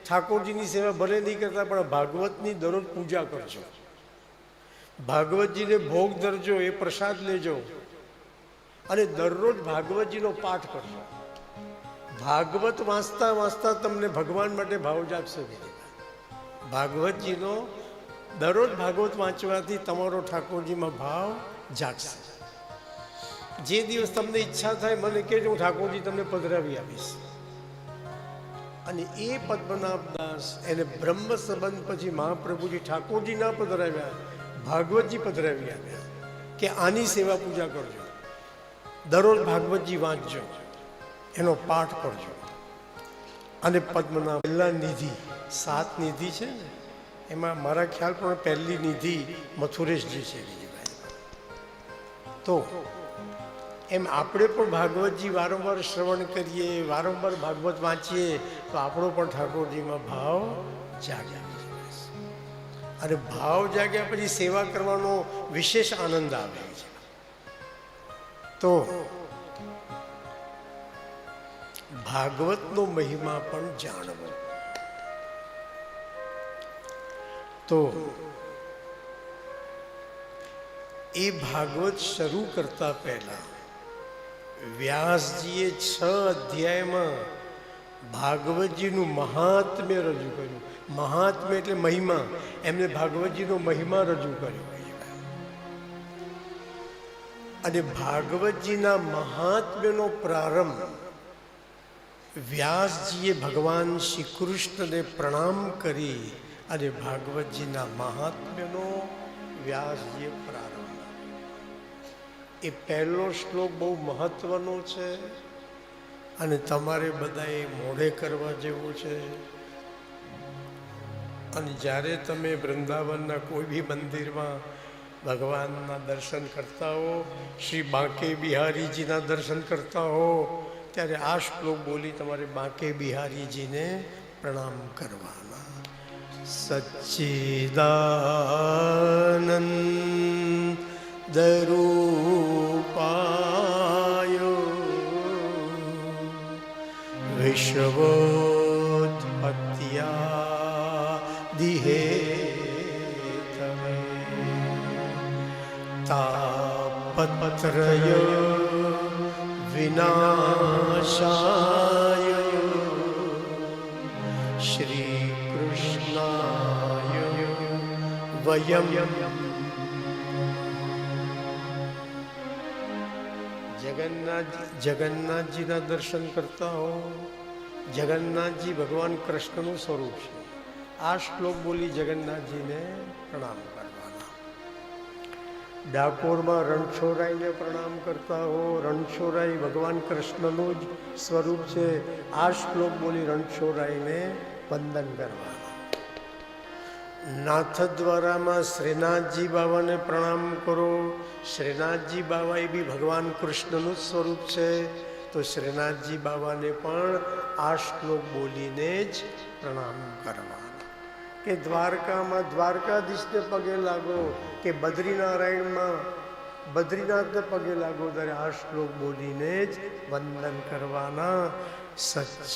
ઠાકોરજીની સેવા ભલે નહીં કરતા પણ ભાગવતની દરરોજ પૂજા કરજો, ભાગવતજીને ભોગ ધરજો, એ પ્રસાદ લેજો અને દરરોજ ભાગવતજીનો પાઠ કરજો. ભાગવત વાંચતા વાંચતા તમને ભગવાન માટે ભાવ જાગશે. ભાગવતજીનો દરરોજ ભાગવત વાંચવાથી તમારો ઠાકોરજીમાં ભાવ જાગશે. જે દિવસ તમને ઈચ્છા થાય મને કહેજો, હું ઠાકોરજી તમને પધરાવી આપીશ. અને એ પદ્મનાભદાસ એને બ્રહ્મ સંબંધ પછી મહાપ્રભુજી ઠાકોરજી ના પધરાવ્યા, ભાગવતજી પધરાવી આવ્યા કે આની સેવા પૂજા કરજો, દરરોજ ભાગવતજી વાંચજો, એનો પાઠ કરજો. અને પદ્મનાભ પહેલા નિધિ 7 નિધિ છે ને, એમાં મારા ખ્યાલ પણ પહેલી નિધિ મથુરેશજી છે. તો એમ આપણે પણ ભાગવતજી વારંવાર શ્રવણ કરીએ, વારંવાર ભાગવત વાંચીએ તો આપણો પણ ઠાકોરજીમાં ભાવ જાગ્યા. અને ભાવ જાગ્યા પછી સેવા કરવાનો વિશેષ આનંદ આવે છે. તો ભાગવતનો મહિમા પણ જાણવો. તો એ ભાગવત શરૂ કરતા પહેલા વ્યાસજીએ 6 અધ્યાયમાં ભાગવતજીનું મહાત્મ્ય રજૂ કર્યું. મહાત્મ્ય એટલે મહિમા. એમને ભાગવતજીનો મહિમા રજૂ કર્યો. અને ભાગવતજીના મહાત્મ્યનો પ્રારંભ વ્યાસજીએ ભગવાન શ્રી કૃષ્ણને પ્રણામ કરી અને ભાગવતજીના મહાત્મ્યનો વ્યાસજીએ પ્રારંભ. એ પહેલો શ્લોક બહુ મહત્વનો છે અને તમારે બધાએ મોઢે કરવા જેવો છે. અને જ્યારે તમે વૃંદાવનના કોઈ બી મંદિરમાં ભગવાનના દર્શન કરતા હો, શ્રી બાંકે બિહારીજીના દર્શન કરતા હો, ત્યારે આ શ્લોક બોલી તમારે બાંકે બિહારીજીને પ્રણામ કરવાના. સચ્ચિદાનંદ રૂપાય વિશ્વોત્પત્યાદિ તાપત્રય વિનાશાય શ્રી કૃષ્ણાય વયમ. જગન્નાથજીના દર્શન કરતા હો. જગન્નાથજી ભગવાન કૃષ્ણનું સ્વરૂપ છે. આ શ્લોક બોલી જગન્નાથજીને પ્રણામ કરવાના. ડાકોરમાં રણછોડરાયને પ્રણામ કરતા હો. રણછોડરાય ભગવાન કૃષ્ણનું જ સ્વરૂપ છે. આ શ્લોક બોલી રણછોડરાયને વંદન કરવાના. નાથદ્વારામાં શ્રીનાથજી બાવાને પ્રણામ કરો. શ્રીનાથજી બાવા એ બી ભગવાન કૃષ્ણનું જ સ્વરૂપ છે. તો શ્રીનાથજી બાવાને પણ આ શ્લોક બોલીને જ પ્રણામ કરવાના કે દ્વારકામાં દ્વારકાધીશને પગે લાગો કે બદ્રીનારાયણમાં બદ્રીનાથને પગે લાગો, ત્યારે આ શ્લોક બોલીને જ વંદન કરવાના. સચ્ચિદાનંદ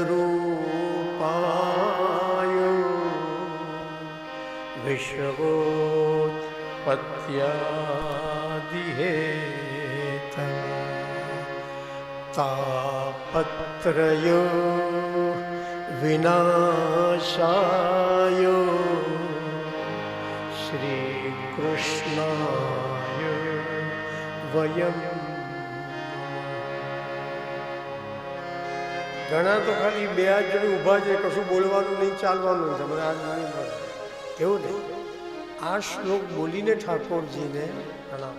રૂપાય વિશ્વોત્પત્યાદિહેતવે તાપત્રયો વિનાશાય શ્રી કૃષ્ણાય વયમ. ઘણા તો ખાલી બે હાથ જોડે ઊભા છે, કશું બોલવાનું નહીં, ચાલવાનું છે, મને હાથ નહીં પડે એવું નહીં. આ શ્લોક બોલીને ઠાકોરજીને પ્રણામ.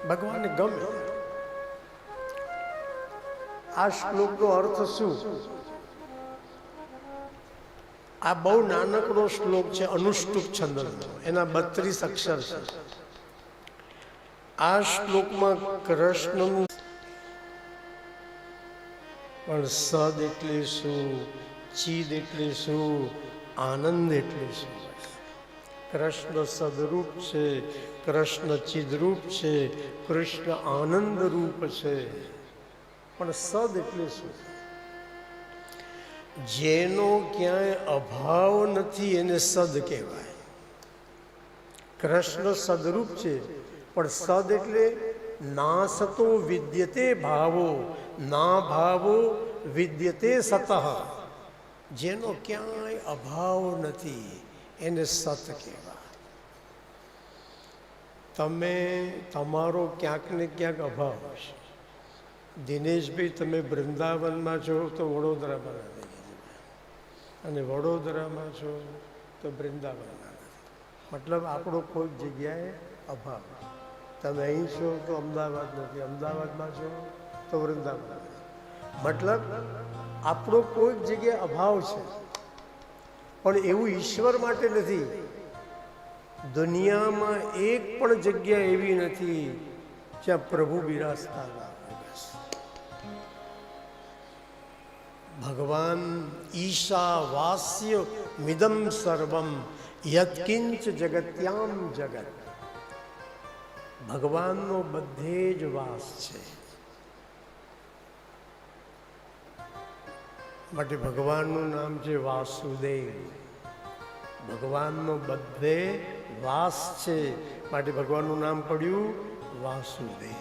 ભગવાનને ગમે. આ શ્લોકનો અર્થ શું? આ બહુ નાનકડો શ્લોક છે, અનુષ્ટુપ છંદનો, એના 32 અક્ષર છે. આ શ્લોકમાં કૃષ્ણનું પણ સદ એટલે શું, ચિદ એટલે શું, આનંદ એટલે શું? કૃષ્ણ સદરૂપ છે, કૃષ્ણ ચિદરૂપ છે, કૃષ્ણ આનંદ રૂપ છે. પણ સદ એટલે શું? જેનો ક્યાંય અભાવ નથી એને સદ કહેવાય. કૃષ્ણ સદરૂપ છે, પણ સદ એટલે ના સતો વિદ્યતે ભાવો, ના ભાવો વિદ્યતે સતઃ. જેનો ક્યાંય અભાવ નથી એને સત કહેવાય. તમે તમારો ક્યાંક ને ક્યાંક અભાવ હશે. દિનેશભાઈ, તમે વૃંદાવનમાં છો તો વડોદરામાં નથી, અને વડોદરામાં છો તો વૃંદાવનમાં નથી. મતલબ આપણો કોઈક જગ્યાએ અભાવ. તમે અહીં છો તો અમદાવાદ નથી, અમદાવાદમાં છો તો વૃંદાવન. મતલબ આપણો કોઈક જગ્યાએ અભાવ છે, પણ એવું ઈશ્વર માટે નથી. દુનિયામાં એક પણ જગ્યા એવી નથી જ્યાં પ્રભુ બિરાજતા ના હોય. બસ ભગવાન ઈશા વાસ્ય મિદમ સર્વમ યત્કિંચ જગત્યામ જગત. ભગવાનનો બધે જ વાસ છે. માટે ભગવાનનું નામ છે વાસુદેવ. ભગવાનનો બધે વાસ છે, માટે ભગવાનનું નામ પડ્યું વાસુદેવ.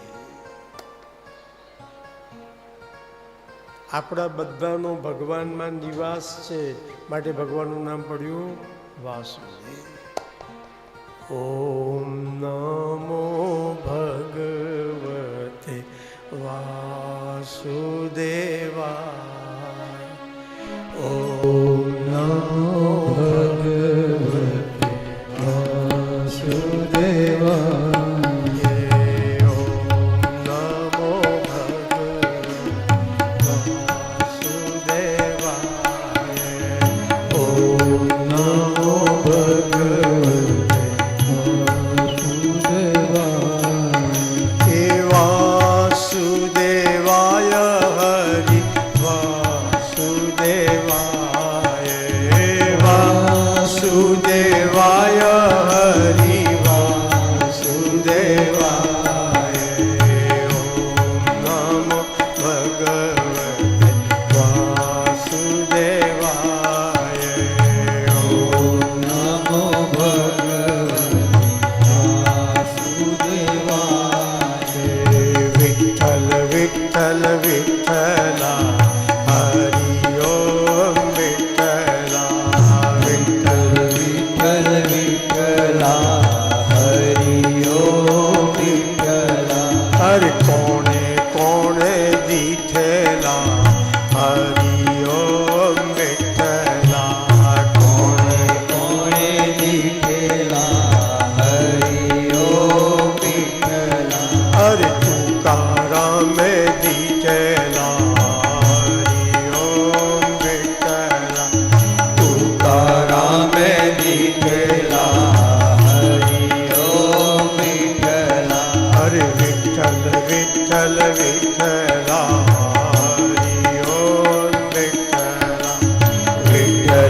આપણા બધાનો ભગવાનમાં નિવાસ છે, માટે ભગવાનનું નામ પડ્યું વાસુદેવ. ઓમ નમો ભગવતે વાસુદેવાય. ઓમ નમો ભગવતે વાસુદેવાય. ઓમ નમો ભગવતે વાસુદેવાય. ઓમ નમો ભગવતે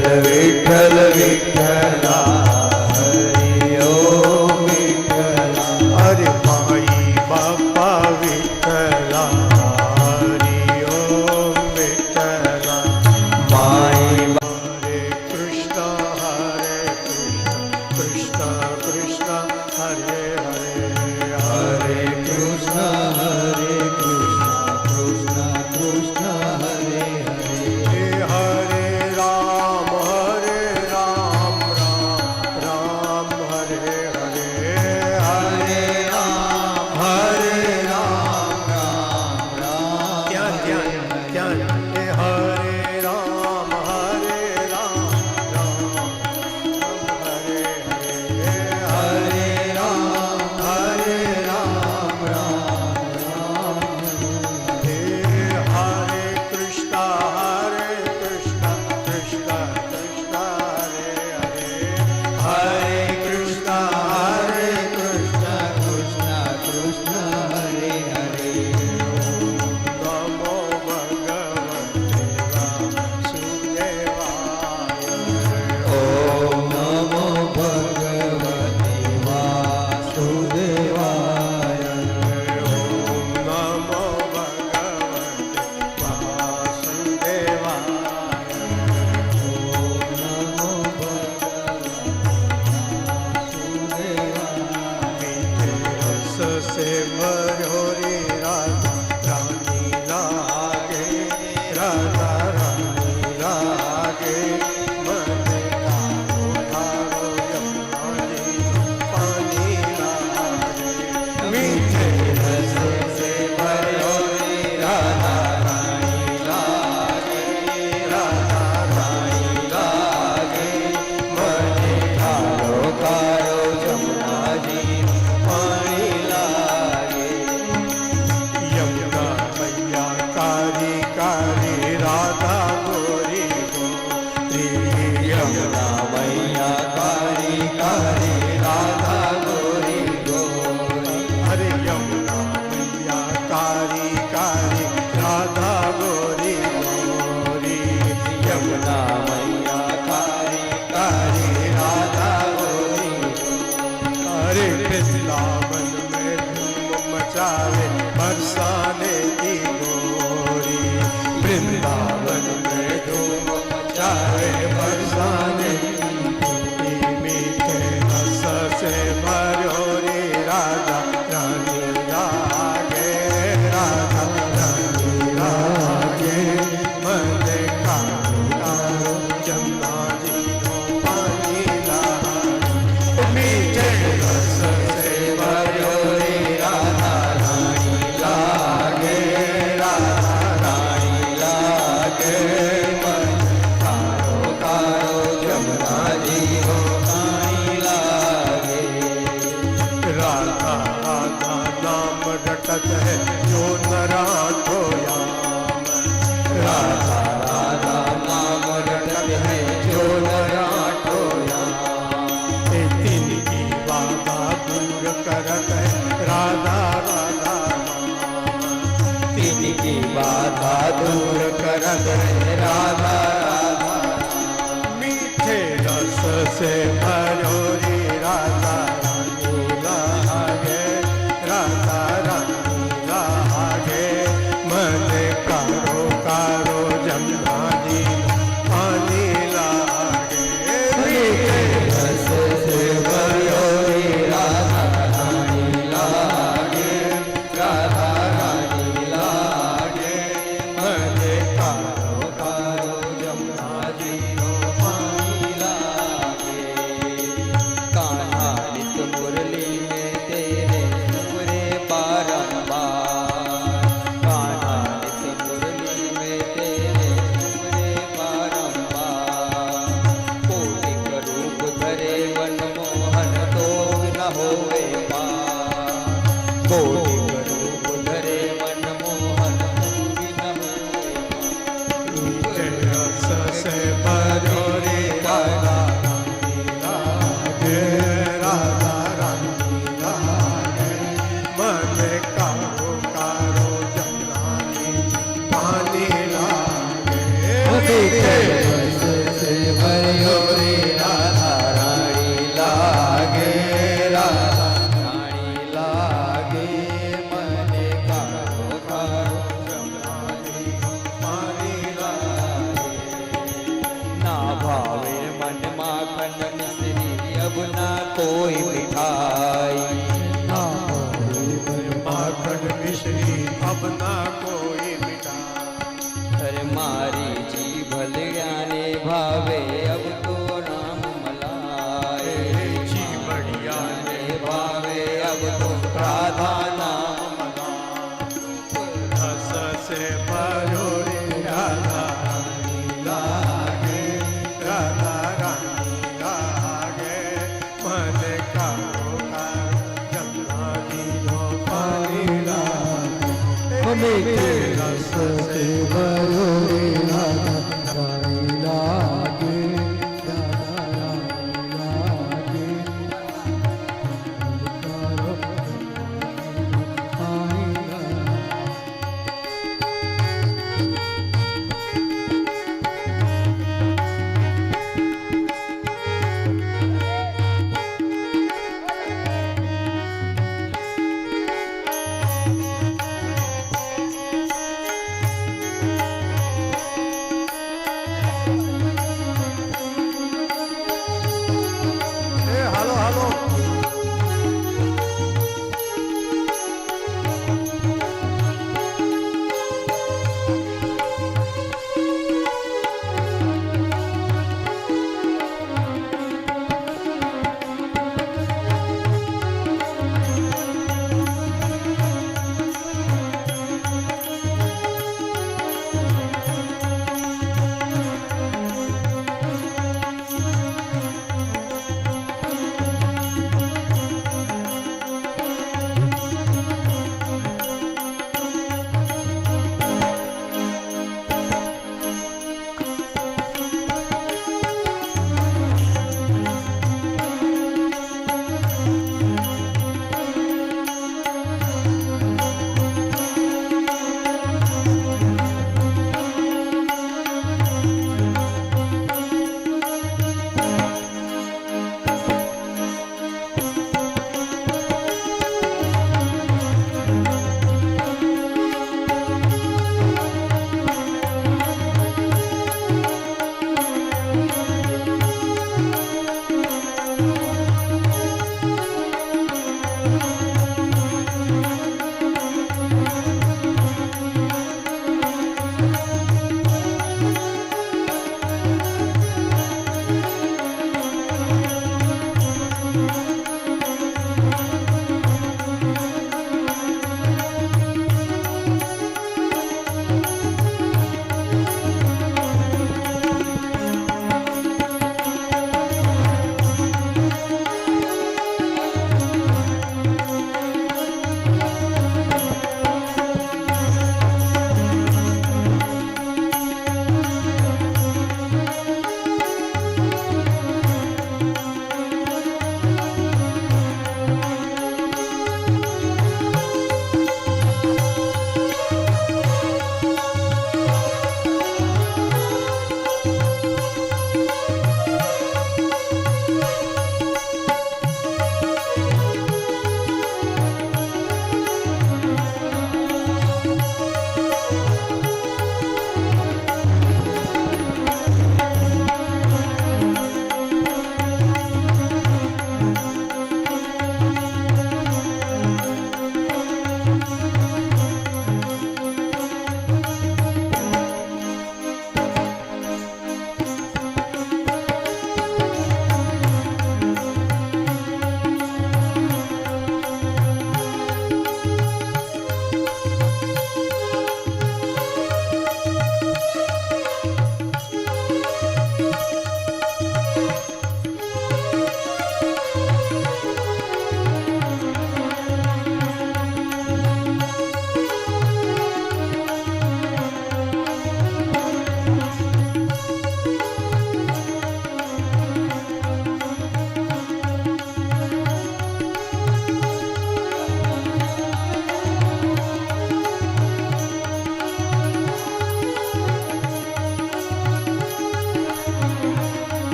વિઠ્ઠલ વિઠ્ઠલા હરિ ઓમ વિઠ્ઠલા અરે માઈ બાપા વિઠ્ઠલા હરિ ઓમ વિઠ્ઠલા માઈ હરે કૃષ્ણ કૃષ્ણ કૃષ્ણ હરે હરે હરે કૃષ્ણ કૃષ્ણ કૃષ્ણ હરે હરે હરે રામ રામ રામ હરે હરે હરે રામ રામ રામ ત્યાં ત્યાં હે હરે રામ રામ રામ હરે હરે હરે રામ રામ હે હરે કૃષ્ણ કૃષ્ણ કૃષ્ણ હરે હરે હરે કૃષ્ણ કૃષ્ણ કૃષ્ણ હરે હરે નમો ભગવતે વાસુદેવાય ઓમ નમો ભગવતે વાસુદેવાય નમો ભગવતે વાસુદેવાય નમો રસ સે ભર્યો રે રાધા રાની લાગે રાધા રાની લાગે મને તારો તારો યમુનાજી પાણી લાગે મીઠે રસ સે ભર્યો રે રાધા રાની લાગે રાધા રાની લાગે મને તારો તારો જમનાજી પાણી લાગે યમુના મૈયા કારી કારી રાધા ગોરી ગોરી યમુના મૈયા કારી કારી રાધા ગોરી ગોરી હરે યમુના મૈયા કારી કારી રાધા ગોરી ગોરી યમુના મૈયા કારી કારી રાધા ગોરી अरे वृंदावन में धूम मचावे बरसाने की गोरी वृंदावन में धूम मचावे बरसाने की मीठे रस से भरो रे राधा रानी लागे राधा रानी लागे मने कारो कारो जमुना जी नो पानी लागे मीठे रस से भरो रे राधा रानी લાગે રાધા રાણી લાગે મન તારો भावे अब तो राम मलाए जीवड़िया ने भावे अब तो राधा नाम रस से भरो रे राधा लागे राधा रानी लागे मन कारो का जन्मा दीनो पानी लागे हमें के रस से भरो रे राधा रानी लागे राधा रानी लागे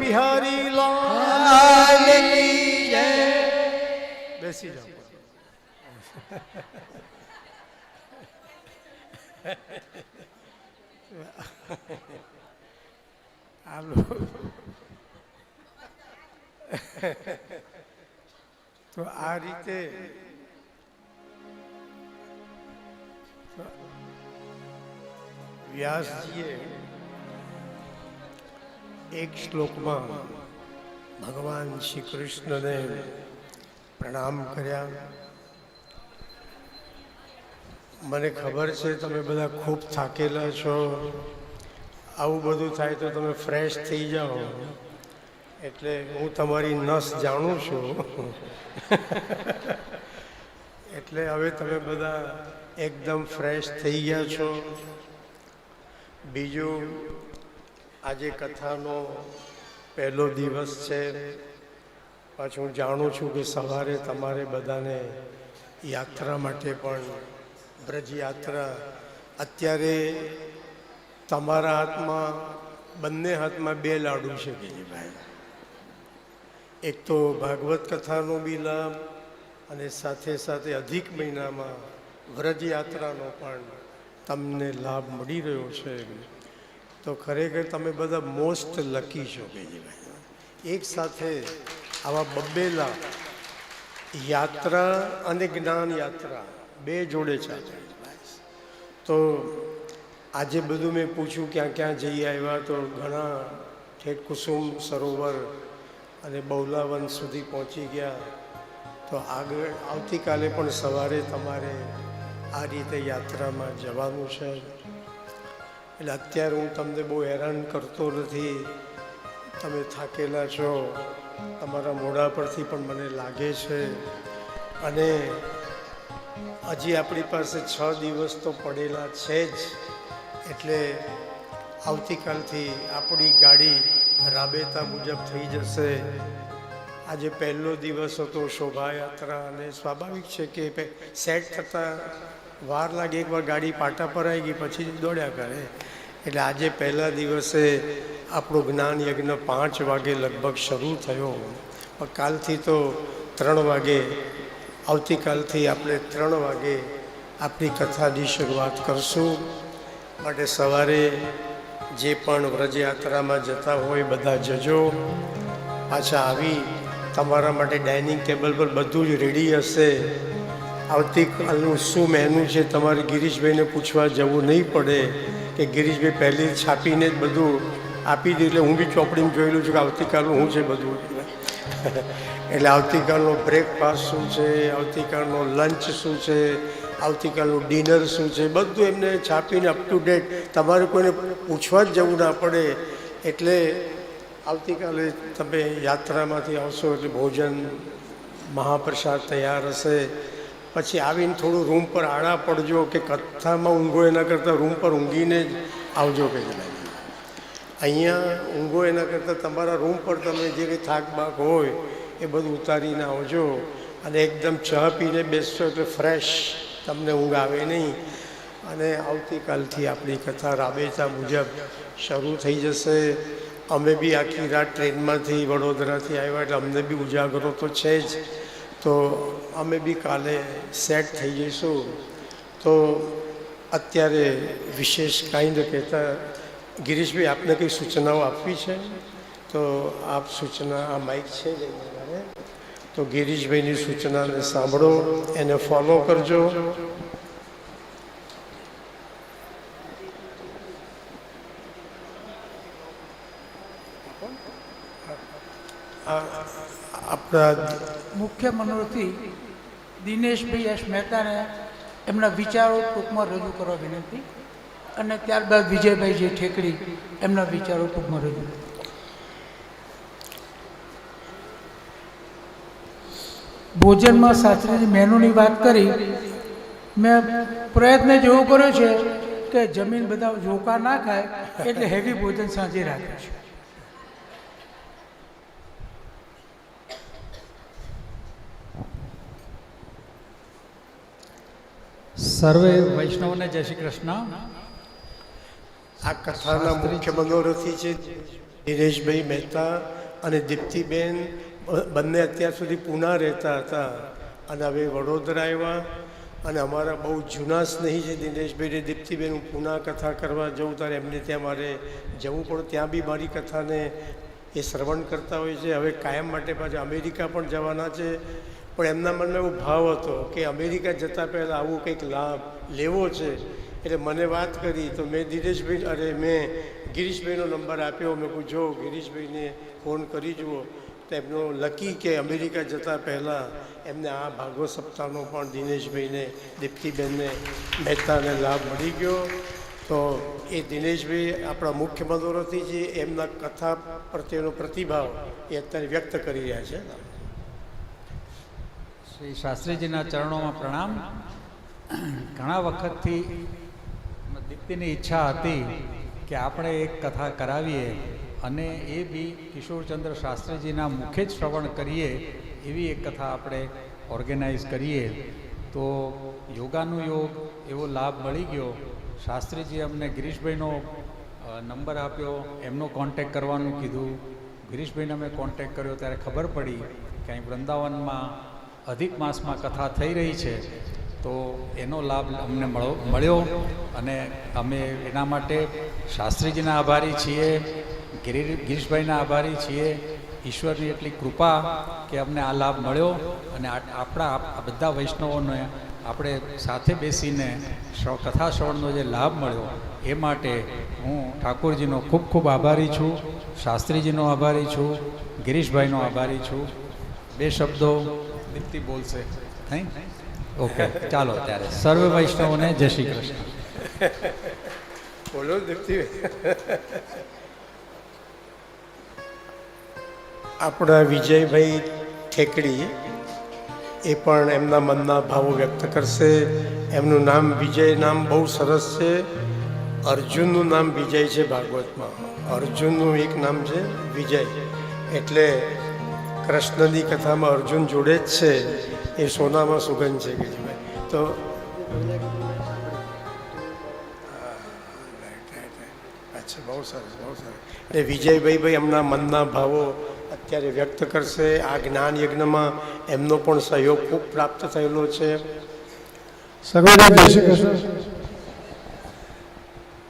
બિહારી લાલ લાલની જય. બેસી જાઓ. હાલો. તો આ રીતે વ્યાસજીએ એક શ્લોકમાં ભગવાન શ્રી કૃષ્ણને પ્રણામ કર્યા. મને ખબર છે તમે બધા ખૂબ થાકેલા છો. આવું બધું થાય તો તમે ફ્રેશ થઈ જાઓ, એટલે હું તમારી નસ જાણું છું. એટલે હવે તમે બધા એકદમ ફ્રેશ થઈ ગયા છો. બીજું, આજે કથાનો પહેલો દિવસ છે. પાછું હું જાણું છું કે સવારે તમારે બધાને યાત્રા માટે પણ બ્રજ યાત્રા, અત્યારે તમારા હાથમાં, બંને હાથમાં બે લાડુ છે ભાઈ. એક તો ભાગવત કથાનો બી લાભ અને સાથે સાથે અધિક મહિનામાં વ્રજ યાત્રાનો પણ તમને લાભ મળી રહ્યો છે. તો ખરેખર તમે બધા મોસ્ટ લકી છો ભાઈ. એક સાથે આવા બબ્બેલા યાત્રા અને જ્ઞાન યાત્રા બે જોડે ચાલે. તો આજે બધું મેં પૂછ્યું ક્યાં ક્યાં જઈ આવ્યા, તો ઘણા ઠેઠ કુસુમ સરોવર અને બૌલાવન સુધી પહોંચી ગયા. તો આગળ આવતીકાલે પણ સવારે તમારે આ રીતે યાત્રામાં જવાનું છે. એટલે અત્યારે હું તમને બહુ હેરાન કરતો નથી. તમે થાકેલા છો, તમારા મોઢા પરથી પણ મને લાગે છે. અને હજી આપણી પાસે 6 દિવસ તો પડેલા છે જ. એટલે આવતીકાલથી આપણી ગાડી રાબેતા મુજબ થઈ જશે. આજે પહેલો દિવસ હતો શોભાયાત્રા, અને સ્વાભાવિક છે કે સેટ થતાં વાર લાગે. એકવાર ગાડી પાટા પર આવી ગઈ પછી દોડ્યા કરે. એટલે આજે પહેલા દિવસે આપણો જ્ઞાન યજ્ઞ 5 વાગે લગભગ શરૂ થયો. પણ કાલથી તો 3 વાગે, આવતીકાલથી આપણે 3 વાગે આપણી કથાની શરૂઆત કરશું. માટે સવારે જે પણ વ્રજયાત્રામાં જતા હોય બધા જજો. પાછા આવી તમારા માટે ડાઇનિંગ ટેબલ પર બધું જ રેડી હશે. આવતીકાલનું શું મેનુ છે તમારે ગિરીશભાઈને પૂછવા જવું નહીં પડે કે ગિરીશભાઈ પહેલી છાપીને જ બધું આપી દે. એટલે હું બી ચોપડીમાં જોયેલું છું કે આવતીકાલનું શું છે બધું. એટલે આવતીકાલનો બ્રેકફાસ્ટ શું છે, આવતીકાલનો લંચ શું છે, આવતીકાલનું ડિનર શું છે, બધું એમને છાપીને અપ ટુ ડેટ તમારે કોઈને પૂછવા જ જવું ના પડે. એટલે આવતીકાલે તમે યાત્રામાંથી આવશો એટલે ભોજન મહાપ્રસાદ તૈયાર હશે. પછી આવીને થોડું રૂમ પર આડા પડજો, કે કથામાં ઊંઘો એના કરતાં રૂમ પર ઊંઘીને જ આવજો. કે અહીંયા ઊંઘો એના કરતાં તમારા રૂમ પર તમે જે કંઈ થાક બાક હોય એ બધું ઉતારીને આવજો. અને એકદમ ચા પીને બેસશો એટલે ફ્રેશ, તમને ઊંઘ આવે નહીં. અને આવતીકાલથી આપણી કથા રાબેતા મુજબ શરૂ થઈ જશે. અમે બી આખી રાત ટ્રેનમાંથી વડોદરાથી આવ્યા એટલે અમને બી ઉજાગરો તો છે જ. તો અમે બી કાલે સેટ થઈ જઈશું. તો અત્યારે વિશેષ કાંઈ ન કહેતા, ગિરીશભાઈ આપને કંઈ સૂચનાઓ આપવી છે તો આપ સૂચના, આ માઇક છે જ અહીંયા. તો ગિરીશભાઈની સૂચનાને સાંભળો, એને ફોલો કરજો. આપણા મુખ્ય મનોરથી દિનેશભાઈ એસ મહેતાને એમના વિચારો ટૂંકમાં રજૂ કરવા વિનંતી, અને ત્યારબાદ વિજયભાઈ જે ઠેકડી એમના વિચારો ટૂંકમાં રજૂ. ભોજનમાં શાસ્ત્રીજી મેનુની વાત કરી. મેં પ્રયત્ન જ એવો કર્યો છે કે જમીન બધા ઝોકા ના ખાય એટલે હેવી ભોજન સાંજે રાખે છે. સર્વે વૈષ્ણવને જય શ્રી કૃષ્ણ. આ કથાના મુખ્ય મનોરથી છે દિનેશભાઈ મહેતા. અને દીપ્તિબેન બંને અત્યાર સુધી પૂના રહેતા હતા અને હવે વડોદરા આવ્યા. અને અમારા બહુ જૂના સ્નેહી છે દિનેશભાઈને દીપ્તિબેન. હું પૂના કથા કરવા જઉં ત્યારે એમને ત્યાં મારે જવું પડે, ત્યાં બી મારી કથાને એ શ્રવણ કરતા હોય છે. હવે કાયમ માટે પાછા અમેરિકા પણ જવાના છે, પણ એમના મનમાં એવો ભાવ હતો કે અમેરિકા જતાં પહેલાં આવું કંઈક લાભ લેવો છે. એટલે મને વાત કરી તો મેં મેં ગિરીશભાઈનો નંબર આપ્યો. મેં કહું જો ગિરીશભાઈને ફોન કરી જુઓ. તો એમનો લકી કે અમેરિકા જતાં પહેલાં એમને આ ભાગવત સપ્તાહનો પણ દિનેશભાઈને દીપ્તિબેનને મહેતાને લાભ મળી ગયો. તો એ દિનેશભાઈ આપણા મુખ્ય મનોરથી જે એમના કથા પ્રત્યેનો પ્રતિભાવ એ અત્યારે વ્યક્ત કરી રહ્યા છે. શ્રી શાસ્ત્રીજીના ચરણોમાં પ્રણામ. ઘણા વખતથી દીપ્તિની ઈચ્છા હતી કે આપણે એક કથા કરાવીએ અને એ બી કિશોરચંદ્ર શાસ્ત્રીજીના મુખે જ શ્રવણ કરીએ એવી એક કથા આપણે ઓર્ગેનાઇઝ કરીએ. તો યોગાનુયોગ એવો લાભ મળી ગયો. શાસ્ત્રીજી અમને ગિરીશભાઈનો નંબર આપ્યો, એમનો કોન્ટેક કરવાનું કીધું. ગિરીશભાઈને અમે કોન્ટેક કર્યો ત્યારે ખબર પડી કે અહીં વૃંદાવનમાં અધિક માસમાં કથા થઈ રહી છે, તો એનો લાભ અમને મળ્યો અને અમે એના માટે શાસ્ત્રીજીના આભારી છીએ, ગિરીશભાઈના આભારી છીએ. ઈશ્વરની એટલી કૃપા કે અમને આ લાભ મળ્યો અને આપણા બધા વૈષ્ણવોને આપણે સાથે બેસીને કથા શ્રવણનો જે લાભ મળ્યો એ માટે હું ઠાકોરજીનો ખૂબ ખૂબ આભારી છું, શાસ્ત્રીજીનો આભારી છું, ગિરીશભાઈનો આભારી છું. બે શબ્દો દીપ્તિ બોલશે. થેન્ક ઓકે, ચાલો ત્યારે સર્વ વૈષ્ણવોને જય શ્રી કૃષ્ણ. બોલો દીપ્તિ. આપણા વિજયભાઈ ઠેકડી એ પણ એમના મનના ભાવો વ્યક્ત કરશે. એમનું નામ વિજય નામ બહુ સરસ છે. અર્જુનનું નામ વિજય છે ભાગવતમાં. અર્જુનનું એક નામ છે વિજય, એટલે કૃષ્ણની કથામાં અર્જુન જોડે જ છે. એ સોનામાં સુગંધ છે વિજયભાઈ. તો અચ્છા, બહુ સરસ, બહુ સરસ. એટલે વિજયભાઈ એમના મનના ભાવો અત્યારે વ્યક્ત કરશે. આ જ્ઞાન યજ્ઞમાં એમનો પણ સહયોગ ખૂબ પ્રાપ્ત થયેલો છે. સર્વેને જય શ્રી કૃષ્ણ.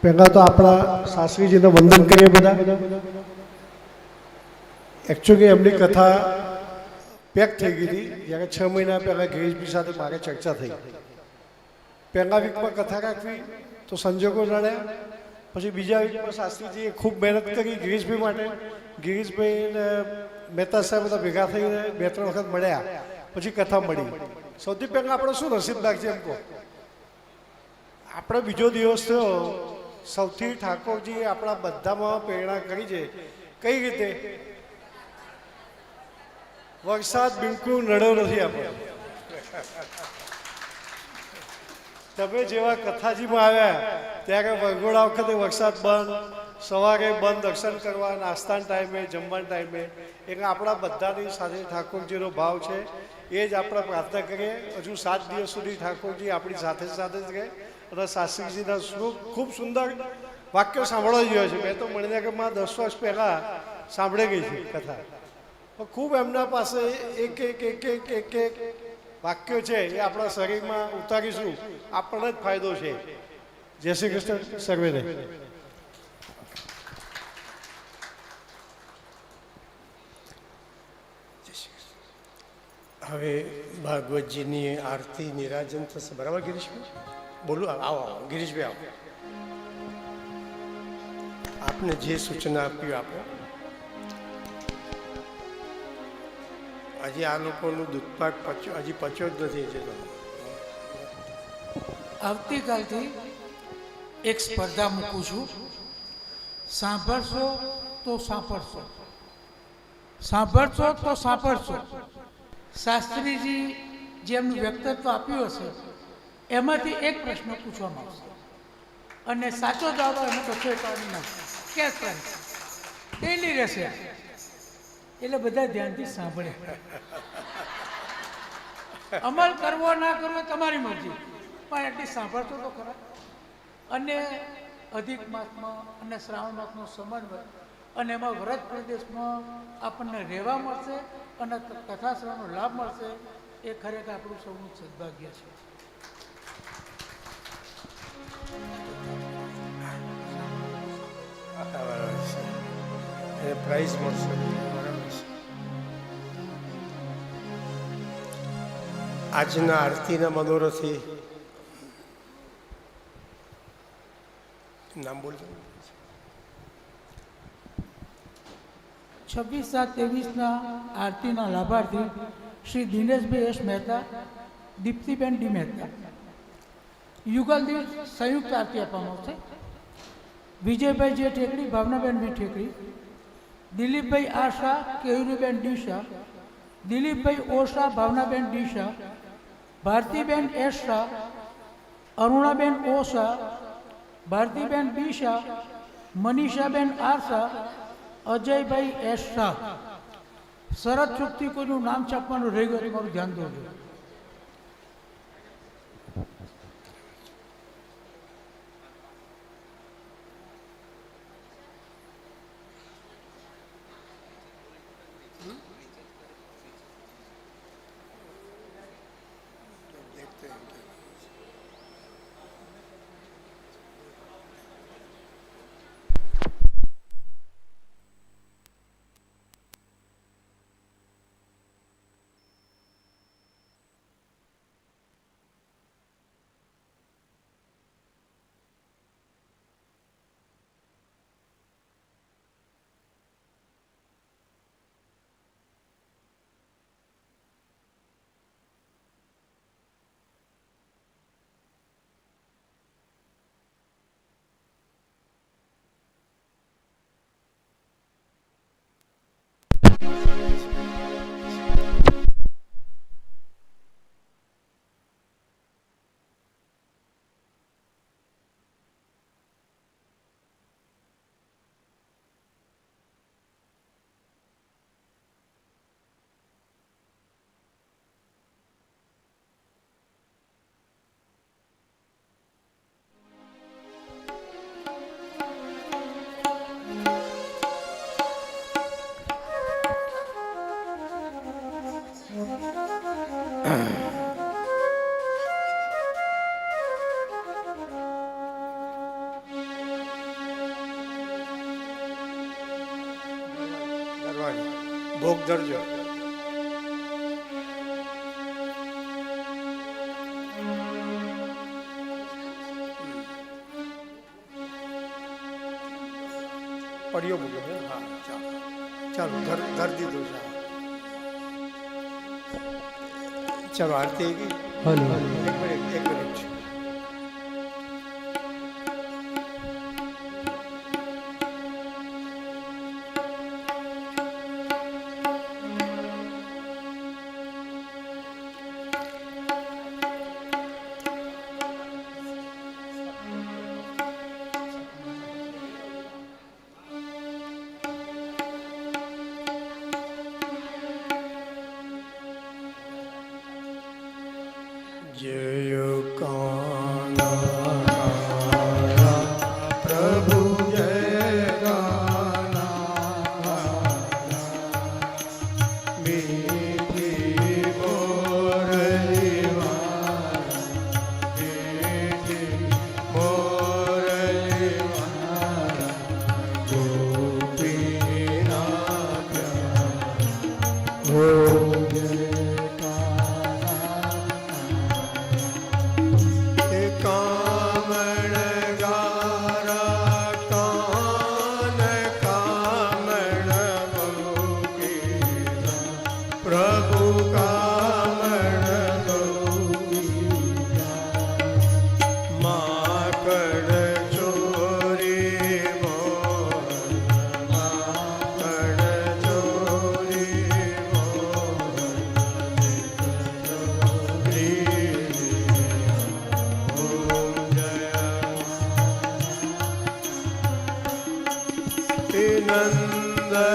પહેલાં તો આપણા શાસ્ત્રીજીને વંદન કરીએ બધા. એકચ્યુઅલી એમની કથા પેક થઈ ગઈ હતી જ્યારે 6 મહિના પહેલાં ગિરીશભાઈ સાથે મારે ચર્ચા થઈ. પહેલા વીકમાં કથા રાખવી તો સંજોગો નડ્યા. પછી બીજા વીકમાં શાસ્ત્રીજીએ ખૂબ મહેનત કરી ગિરીશભાઈ માટે. ગિરીશભાઈ ને મહેતા સાહેબ બધા ભેગા થઈને 2-3 વખત મળ્યા, પછી કથા મળી. સૌથી પહેલાં આપણે શું નસીબ લાગશે એમ કહો. આપણે બીજો દિવસ થયો, સૌથી ઠાકોરજી આપણા બધામાં પ્રેરણા કરી છે. કઈ રીતે? વરસાદ બિલકુલ નડ્યો નથી આપણે. તમે જેવા કથાજીમાં આવ્યા ત્યારે વરઘોડા વખતે વરસાદ બંધ, સવારે બંધ દર્શન કરવા, નાસ્તાના ટાઈમે, જમવાના ટાઈમે. એટલે આપણા બધાની સાથે ઠાકોરજીનો ભાવ છે. એ જ આપણે પ્રાર્થના કરીએ હજુ 7 દિવસ સુધી ઠાકોરજી આપણી સાથે સાથે જ રહે. અને શાસ્ત્રીજીના ખૂબ સુંદર વાક્યો સાંભળવા જોઈએ છે. મેં તો મણિનગરમાં 10 વર્ષ પહેલાં સાંભળી ગઈ છે કથા. ખૂબ એમના પાસે એક વાક્યો છે એ આપણા શરીરમાં ઉતારીશું, આપણને જ ફાયદો છે. જય શ્રી કૃષ્ણ સર્વેને. હવે ભાગવતજીની આરતી નિરાજન થશે. બરાબર ગિરીશભાઈ? બોલું, આવો ગિરીશભાઈ આવો. આપને જે સૂચના આપ્યું આપો. હજી આ લોકોનું દૂધપાક હજી પચ્યો જ નથી. આવતીકાલથી એક સ્પર્ધા મૂકું છું. સાંભળશો તો સાંભળશો, સાંભળશો તો સાંભળશો. શાસ્ત્રીજી જેમનું વ્યક્તિત્વ આપ્યું હશે એમાંથી એક પ્રશ્ન પૂછવામાં આવશે અને સાચો જવાબ એનો કશો કાઢી નાખશે. ક્યાં ડેલી રહેશે. એટલે બધા ધ્યાનથી સાંભળે. અમલ કરવો ના કરવો તમારી મરજી, પણ એટલી સાંભળતો તો ખરા. અને અધિક માસમાં અને શ્રાવણ માસનો સમન્વય અને એમાં વ્રત પ્રદેશમાં આપણને રહેવા મળશે અને કથા શ્રવણનો લાભ મળશે. એ ખરેખર આપણું સૌનું સદભાગ્ય છે. એ પ્રાઇઝ મળશે. બરાબર છે. આજના આરતીના મનોરથી નામ બોલજો. 26/7/23 આરતીના લાભાર્થી શ્રી દિનેશભાઈ એસ મહેતા, દીપ્તિબેન ડી મહેતા. યુગલ દીઠ સંયુક્ત આરતી આપવામાં આવશે. વિજયભાઈ જે ઠેકડી, ભાવનાબેન વી ઠેકડી, દિલીપભાઈ આ શાહ, કેયુરીબેન ડી શાહ, દિલીપભાઈ ઓ શાહ, ભાવનાબેન ડી શાહ, ભારતીબેન એસ શાહ, અરુણાબેન ઓ શાહ, ભારતીબેન બી શાહ, મનીષાબેન આર શાહ, અજયભાઈ એસ શાહ. શરત ચૂકથી કોઈનું નામ છાપવાનું રહી ગયું, તમારું ધ્યાન દોરજો. ભોગ ધરજો. પડ્યો મૂક્યો છે. હા, ચાલો ધર દીધું છે. ચાલો આરતી ગઈ. એક મિનિટ. જય કાના પ્રભુ જય કાના મીઠી મોરલી મીઠી મોરલી ગોપીના પ્રભુ કામણ માકડ ચોરી મોહન માકડ ચોરી મોહન નંદય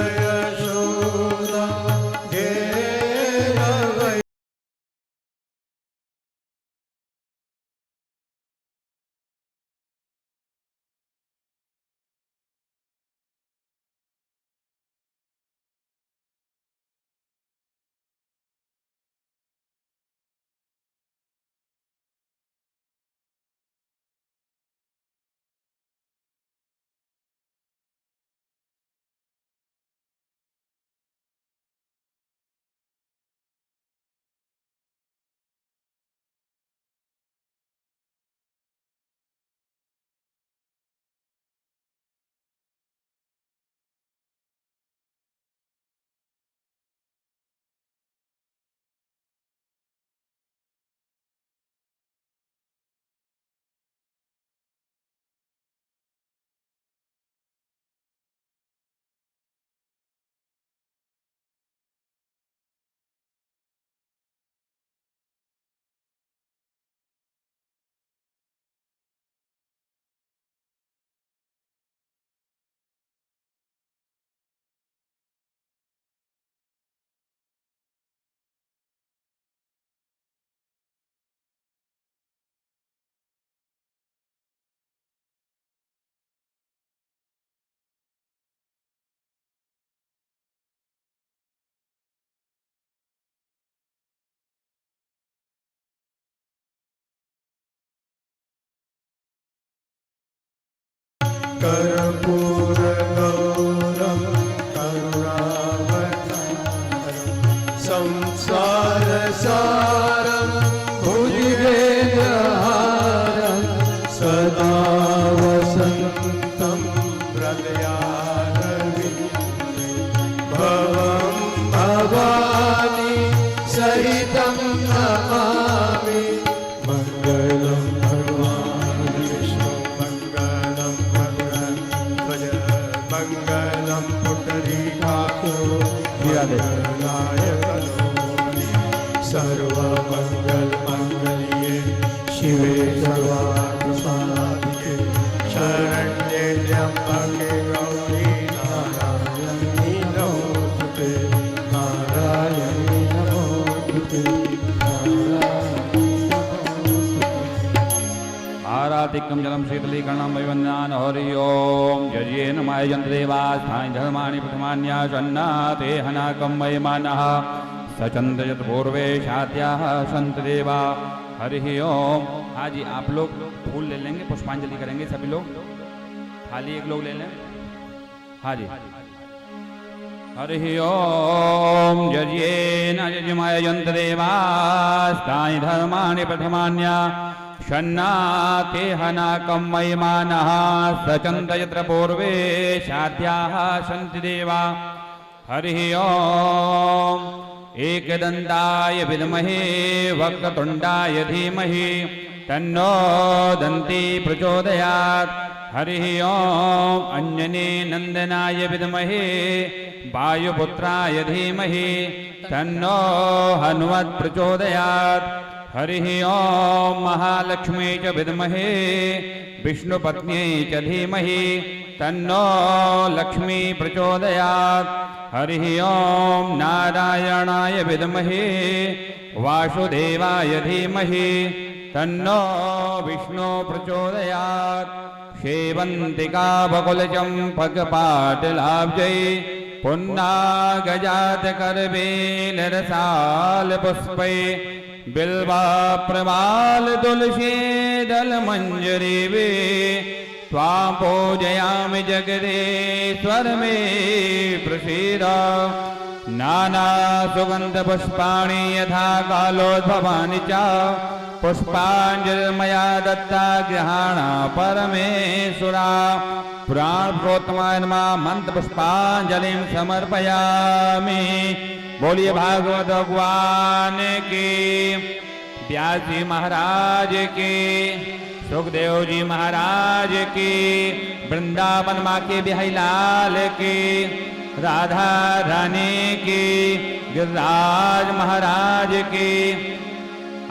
कर्पूरगौरं करुणावतारं संसारसारं भुजगेन्द्रहारं सदा वसन्तं हृदयारविन्दे भवं भवानी सहितं नमामि मङ्गलं भगवान् विष्णु मङ्गलं भगवान् ध्वज मङ्गलं पुटरीकाक्षो मङ्गलाय करोमि सर्वमङ्गलमाङ्गल्ये शिवे सर्वार्थसाधिके शरण्ये त्र्यम्बके गौरी नारायणी नमोस्तुते नारायणी नमोस्तुते आराधिक्यं जलं शीतलीकरणं वैवन्यान् हरि ओं यजेन मायजन्तदेवा स्थानि धर्माणि प्रथमान्यासन्नाते हनाकं वैमानः सचन्द्रयत् पूर्वे शात्याः सन्त देवा हरि ओं। हाँ जी, आप लोग फूल ले लेंगे, पुष्पांजलि करेंगे सभी लोग। खाली एक लोग ले लें। हाँ जी। हरि ओं यजेन यजमायजन्तदेवा स्थानि धर्माणि प्रथमान्या शन्नाते हनाकं वैमानः सचन्त यत्र पूर्वे शाद्याः सन्ति देवा हरि ओं एकदन्ताय विद्महे वक्रतुण्डाय धीमहि तन्नो दन्ती प्रचोदयात् हरि ओं अंजनी नन्दनाय विद्महे वायुपुत्राय धीमहि तन्नो हनुमत् प्रचोदयात् हरि ओं महालक्ष्मी च विद्महे विष्णुपत्न्यै च धीमहि तन्नो लक्ष्मी प्रचोदयात् हरि ओं नारायणाय विद्महे वासुदेवाय धीमहि तन्नो विष्णु प्रचोदयात् शेवन्तिका बकुलचम्पकपाटलाब्जै पुन्नागजातकरवेलरसालपुष्पै बिल्वाप्रवाल तुलसी दलमञ्जरीवे त्वां पूजयामि जगदीश्वर मे प्रसीद नानासुगन्धपुष्पाणि यथा कालोद्भवानि च पुष्पाञ्जलिर्मया दत्ता गृहाण परमेश्वरा पुराणप्रोत्तमाय नमः मन्त्रपुष्पाञ्जलिं समर्पयामि। बोलिए भागवत भगवान की, व्यास जी महाराज की, सुखदेव जी महाराज की, वृंदावन माँ के बिहाई लाल की, राधा रानी की, गिरिराज महाराज की,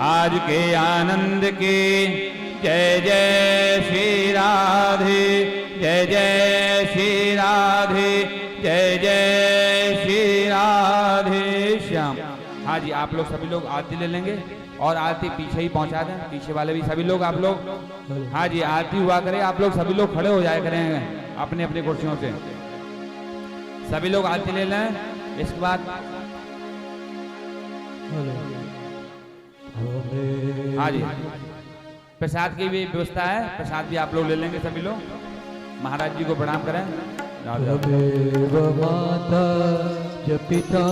आज के आनंद की। जय जय श्री राधे, जय जय श्री राधे, जय जय श्री राधे श्याम। हाँ जी, आप लोग सभी लोग आरती ले लेंगे और आरती पीछे ही पहुंचा दें, पीछे वाले भी सभी लोग आप लोग। हाँ जी, आरती हुआ करें, आप लोग सभी लोग खड़े हो जाए करें अपने अपने कुर्सियों से। सभी लोग आरती ले लें। इसके बाद हाँ जी, प्रसाद की भी व्यवस्था है, प्रसाद भी आप लोग ले लेंगे सभी लोग। महाराज जी को प्रणाम करें। माता च पिता